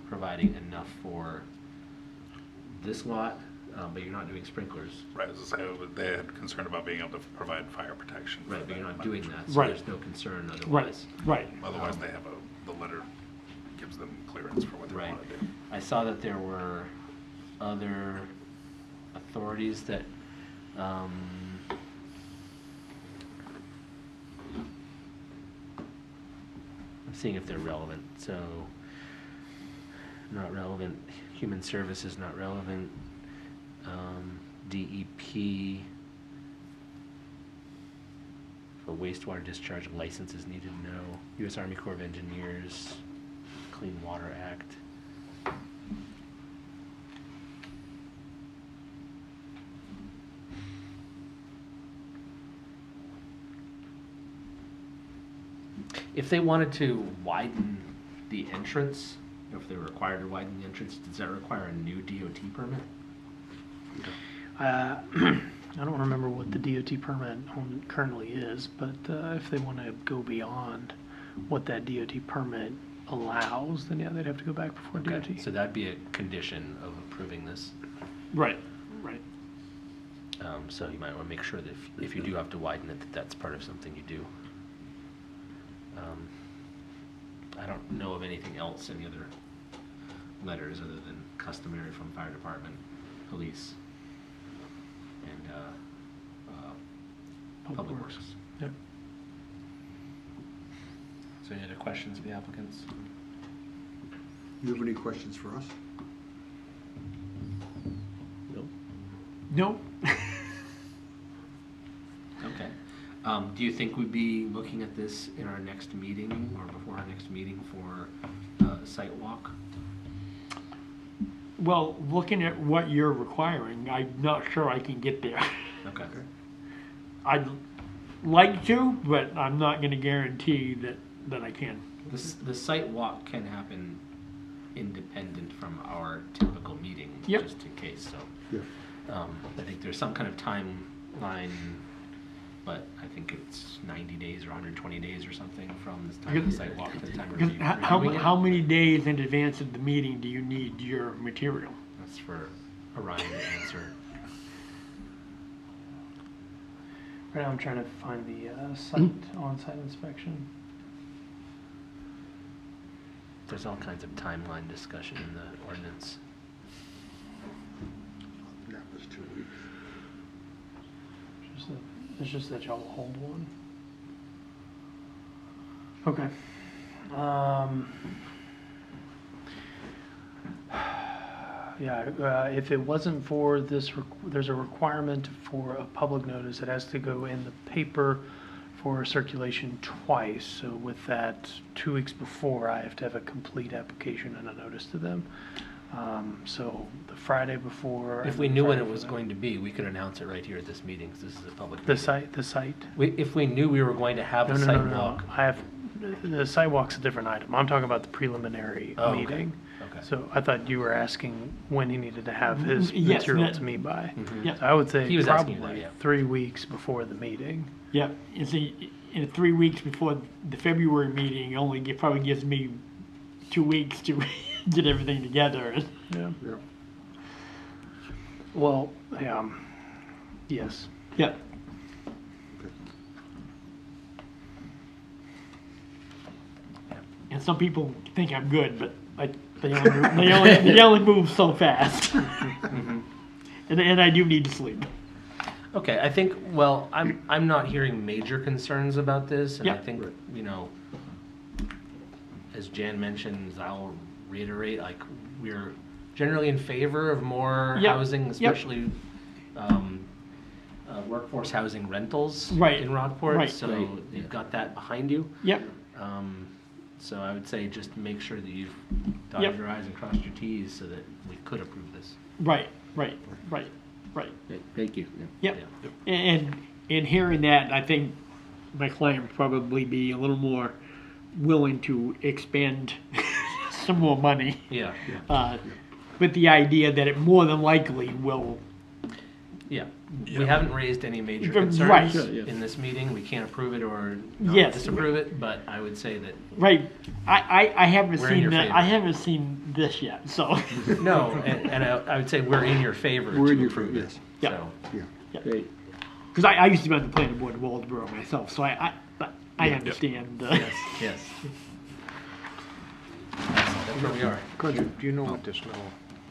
providing enough for this lot, but you're not doing sprinklers. Right, as I say, they had concern about being able to provide fire protection. for Right, but you're that not doing that, so Right. there's no concern Right, otherwise. right. Otherwise, they have the letter gives them clearance for what they Right. want to do. I saw that there were other authorities that, I'm seeing if they're relevant, so, not relevant, Human Services not relevant, DEP, for wastewater discharge license is needed, no, US Army Corps of Engineers, Clean Water Act. If they wanted to widen the entrance, if they were required to widen the entrance, does that require a new DOT permit? I don't remember what the DOT permit currently is, but if they want to go beyond what that DOT permit allows, then yeah, they'd have to go back before DOT. So that'd be a condition of approving this. Right, right. So you might want to make sure that if you do have to widen it, that's part of something you do. I don't know of anything else, any other letters other than customary from fire department, police, and public works. Yep. So any other questions of the applicants? Do you have any questions for us? Nope. Okay. Do you think we'd be looking at this in our next meeting or before our next meeting for a site walk? Well, looking at what you're requiring, I'm not sure I can get there. Okay. I'd like to, but I'm not gonna guarantee that I can. The site walk can happen independent from our typical meeting, Yep. just in case, so. Yeah. I think there's some kind of timeline but I think it's 90 days or 120 days or something from the time of the site walk to the time of Because reviewing it. how many days in advance of the meeting do you need your material? That's for Orion to answer. Right now I'm trying to find the on-site inspection. There's all kinds of timeline discussion in the ordinance. That was 2 weeks. It's just that y'all hold one. Okay. Yeah, if it wasn't for this, there's a requirement for a public notice. It has to go in the paper for circulation twice. So with that, 2 weeks before, I have to have a complete application and a notice to them. So the Friday before. If we knew when it was going to be, we could announce it right here at this meeting, 'cause this is a public The meeting. site. If we knew we were going to have a No. sidewalk. The sidewalk's a different item. I'm talking about the preliminary Oh, okay. meeting. Okay. So I thought you were asking when he needed to have his Yes, material that- to me by. Mhm. Yeah. So I would say He was asking probably that, yeah. 3 weeks before the meeting. Yeah, you see, in 3 weeks before the February meeting, probably gives me 2 weeks to get everything together. Yeah. Yeah. Well, yes. Yeah. And some people think I'm good, but they only move so fast. And I do need to sleep. Okay, I think, well, I'm not hearing major concerns about this, and I Yeah. think, you know, as Jan mentioned, I'll reiterate, like, we're generally in favor of more Yep. housing, Yep. especially workforce housing rentals Right. in Rockport, Right. so Right. you've got that behind you. Yep. So I would say just make sure that you've Yep. dotted your i's and crossed your t's so that we could approve this. Right. Thank you. Yeah. Yep. And in hearing that, I think my client would probably be a little more willing to expend some more money, Yeah, with the idea that it more than likely will. yeah. We haven't raised any major Right. concerns Sure, yeah. in this meeting. We can't approve it or not Yes. disapprove it, but I would say that, Right. I haven't We're in seen your that. favor. I haven't seen this yet. So. no, and I would say we're in your favor We're in to your approve favor, it. yes. Yeah. So, Yeah. Great. Because I used to be on the planning board in Waldeboro myself, so I understand. yes. That's where we are. Do you know what this little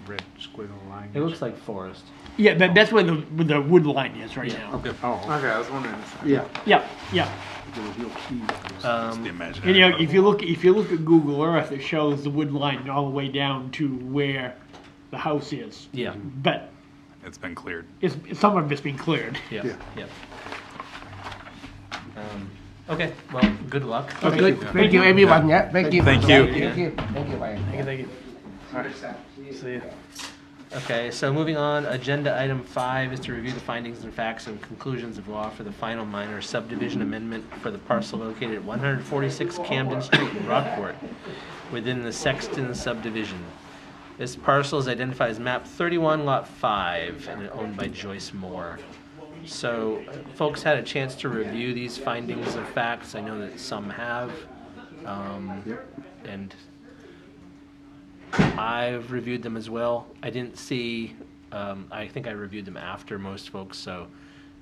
red squiggle line is? It looks like forest. Yeah, that's where the wood line is right Yeah. now. Oh, Okay, I was wondering. Yeah, Yeah, yeah. there was no key. It's the And imaginary. you know, if you look at Google Earth, it shows the wood line all the way down to where the house is. Yeah, But It's been cleared. some of it's been cleared. yeah, Yeah. yeah. Okay, well, good luck. Good. Thank you, everyone. Yeah. Thank you. Thank you. Thank you. Thank you. Bye. Thank you. See you. Okay, so moving on, agenda item 5 is to review the findings and facts and conclusions of law for the final minor subdivision amendment for the parcel located at 146 Camden Street in Rockport, within the Sexton subdivision. This parcel is identified as map 31, lot 5, and owned by Joyce Moore. So, folks had a chance to review these findings of facts. I know that some have, and I've reviewed them as well. I didn't see, I think I reviewed them after most folks, so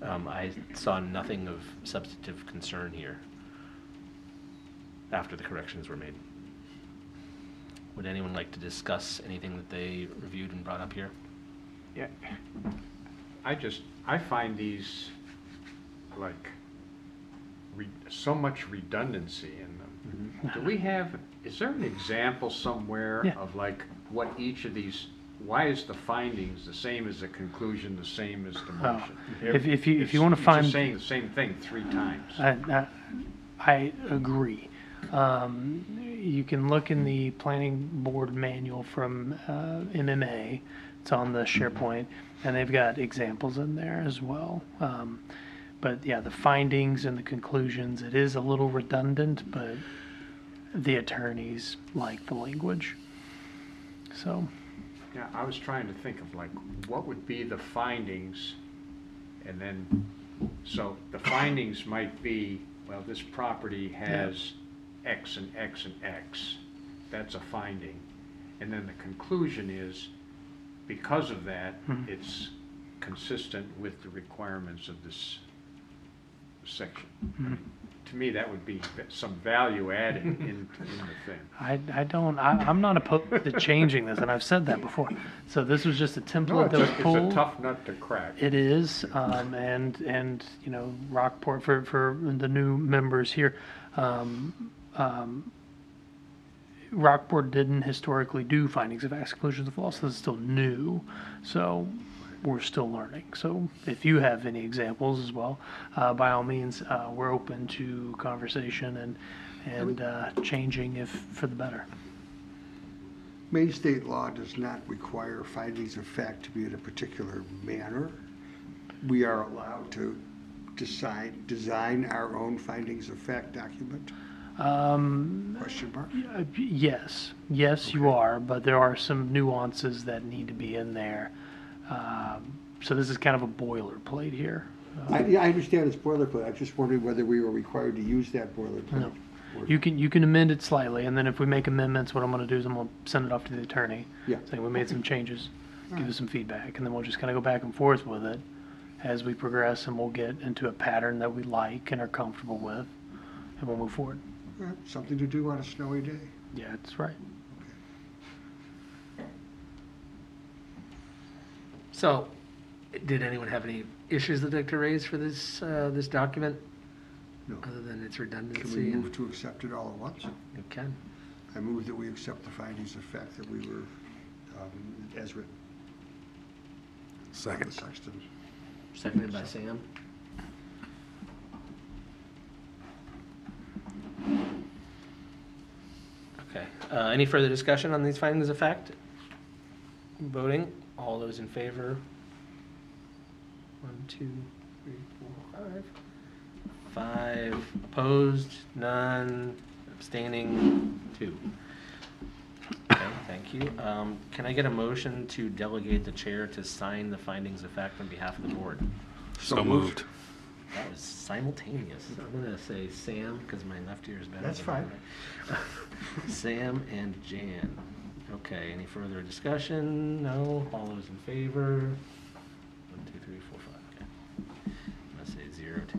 I saw nothing of substantive concern here after the corrections were made. Would anyone like to discuss anything that they reviewed and brought up here? yeah. I find these like so much redundancy in them. Do we have, is there an example somewhere Yeah. of like what each of these, why is the findings the same as the conclusion, the same as the motion? If you It's- want to you're find, just saying the same thing 3 times. I agree. You can look in the planning board manual from MMA. It's on the SharePoint, and they've got examples in there as well. But yeah, the findings and the conclusions, it is a little redundant, but the attorneys like the language. So, Yeah, I was trying to think of like, what would be the findings, and then So the findings might be, well, this property has X and X and X. That's a finding. And then the conclusion is, because of that, it's consistent with the requirements of this section. To me, that would be some value added in the thing. I'm not opposed to changing this, and I've said that before. So this was just a template that was It's pulled. a tough nut to crack. It is, and you know, Rockport for the new members here. Rockport didn't historically do findings of exclusions of law, so this is still new. So we're still learning. So if you have any examples as well, by all means, we're open to conversation and changing if for the better. Maine state law does not require findings of fact to be in a particular manner. We are allowed to design our own findings of fact document? Question mark? Yes, you are, but there are some nuances that need to be in there. So this is kind of a boilerplate here. I understand it's boilerplate. I'm just wondering whether we were required to use that boilerplate. No. You can amend it slightly, and then if we make amendments, what I'm going to do is I'm going to send it off to the attorney. Yeah. Saying we made some changes, give us some feedback, and then we'll just kind of go back and forth with it as we progress, and we'll get into a pattern that we like and are comfortable with, and we'll move forward. Something to do on a snowy day. Yeah, that's right. So, did anyone have any issues they'd like to raise for this, this document? No. Other than its redundancy? Can we move to accept it all at once? You can. I move that we accept the findings of fact that we were, as written. Second. Sexton. Seconded by Sam. Okay, any further discussion on these findings of fact? Voting, all those in favor? 1, 2, 3, 4, 5. 5 opposed, none, abstaining, 2. Okay, thank you. Can I get a motion to delegate the chair to sign the findings of fact on behalf of the board? So moved. That was simultaneous. I'm gonna say Sam, because my left ear is better. That's than fine. my right. Sam and Jan. Okay, any further discussion? No? All those in favor? 1, 2, 3, 4, 5. Okay. I'm gonna say 0, 2.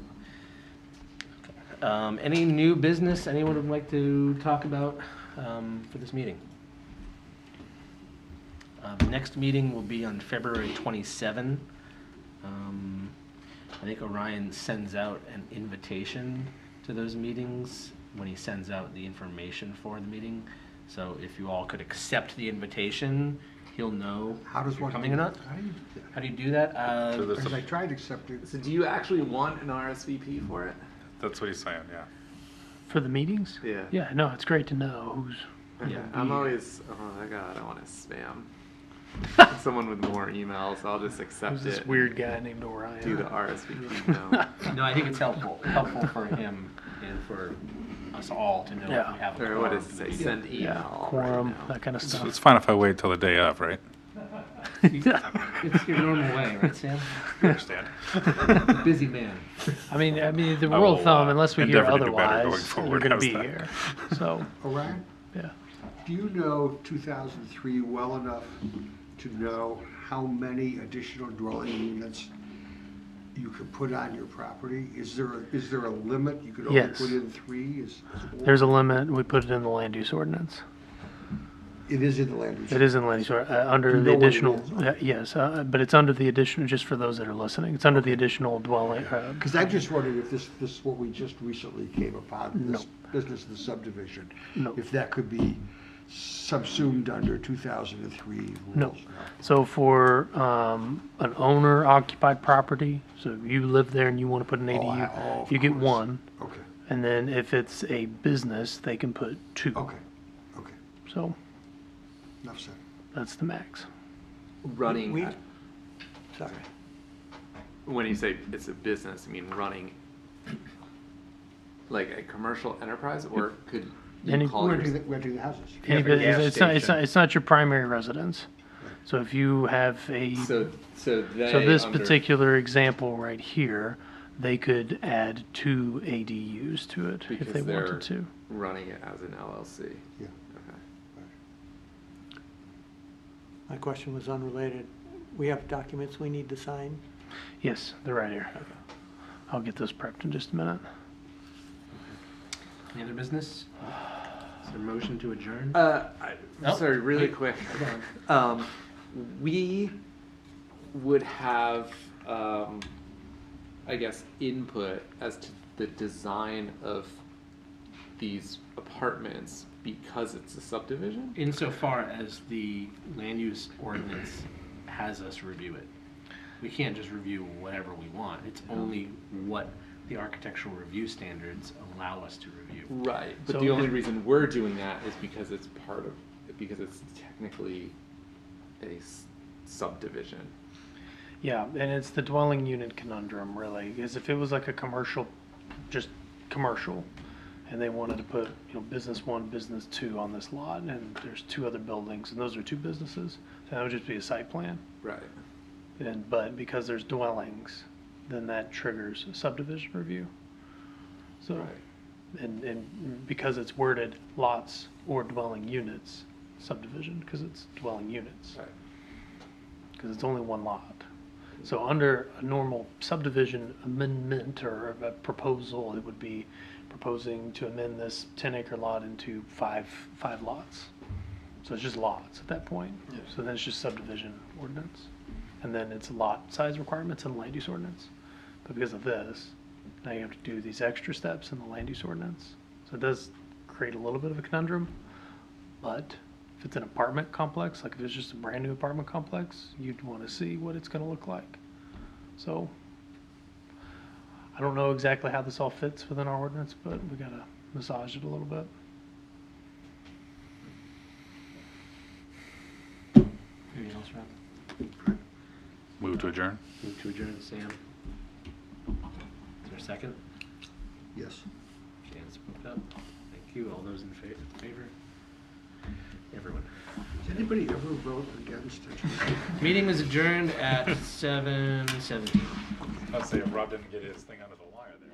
Okay. Any new business anyone would like to talk about for this meeting? The next meeting will be on February 27. I think Orion sends out an invitation to those meetings when he sends out the information for the meeting. So if you all could accept the invitation, he'll know How does if you're one coming do or that? not. How do you do that? How do you do that? So there's Because a- I tried accepting. So do you actually want an RSVP for it? That's what he's saying, yeah. For the meetings? Yeah. Yeah, no, it's great to know who's. Yeah. I'm always, oh my god, I don't want to spam someone with more emails. I'll just accept Who's this it. weird guy named Orion? Do the RSVP. No. No, I think it's helpful for him and for us all to know Yeah. if we have a Or what quorum does it for say? the meeting. Send email. Yeah, right quorum, now. that kind of So stuff. it's fine if I wait till the day of, right? It's your normal way, right, Sam? You understand? Busy man. I mean, the I rule of will, thumb, unless we hear endeavor to do better going otherwise, forward. you're going to How's be that? here. So, Orion, yeah. do you know 2003 well enough to know how many additional dwelling units you could put on your property? Is there a limit? You could only Yes. put in 3? There's a limit. We put it in the land use ordinance. It is in the land use. It is in the land use under You know the what it additional. is? Yes, but it's under the additional. Just for those that are listening, it's under the additional dwelling. Because I'm just wondering if this is what we just recently came upon, this No. business of the subdivision. No. If that could be subsumed under 2003 rules. No. So for an owner occupied property, so if you live there and you want to put an ADU, Of you get course. one. Okay, And then if it's a business, they can put 2. okay. So Enough said. that's the max. Running. We- Sorry. When you say it's a business, you mean running like a commercial enterprise, or could you Any- call Renting it? the houses. you have a It's, gas it's not your primary residence. So if you have a So they So this under- particular example right here, they could add 2 ADUs to it if Because they they're wanted to. running it as an LLC. Yeah. Okay. My question was unrelated. We have documents we need to sign? Yes, they're right here. I'll get those prepped in just a minute. Any other business? Is there a motion to adjourn? Sorry, really wait. quick. Go on. We would have, I guess, input as to the design of these apartments because it's a subdivision? Insofar as the land use ordinance has us review it. We can't just review whatever we want. It's only what the architectural review standards allow us to review. Right, but So the only it- reason we're doing that is because it's because it's technically a subdivision. Yeah, and it's the dwelling unit conundrum, really, because if it was like a commercial, just commercial, and they wanted to put, business 1, business 2 on this lot, and there's 2 other buildings, and those are 2 businesses, then that would just be a site plan. Right. But because there's dwellings, then that triggers a subdivision review. So, Right. and because it's worded lots or dwelling units, subdivision, because it's dwelling units, Right. because it's only 1 lot. So under a normal subdivision amendment or a proposal, it would be proposing to amend this 10-acre lot into 5 lots. So it's just lots at that point. So then it's just subdivision ordinance. And then it's lot size requirements in the land use ordinance. But because of this, now you have to do these extra steps in the land use ordinance. So it does create a little bit of a conundrum. But if it's an apartment complex, like if it's just a brand new apartment complex, you'd want to see what it's going to look like. So I don't know exactly how this all fits within our ordinance, but we got to massage it a little bit. Anything else, Rob? Move to adjourn? Move to adjourn, Sam. Is there a second? Yes. Jan's moved up. Thank you. All those in favor? Everyone. Does anybody ever vote against it? Meeting was adjourned at 7:17. I'd say if Rob didn't get his thing under the wire there.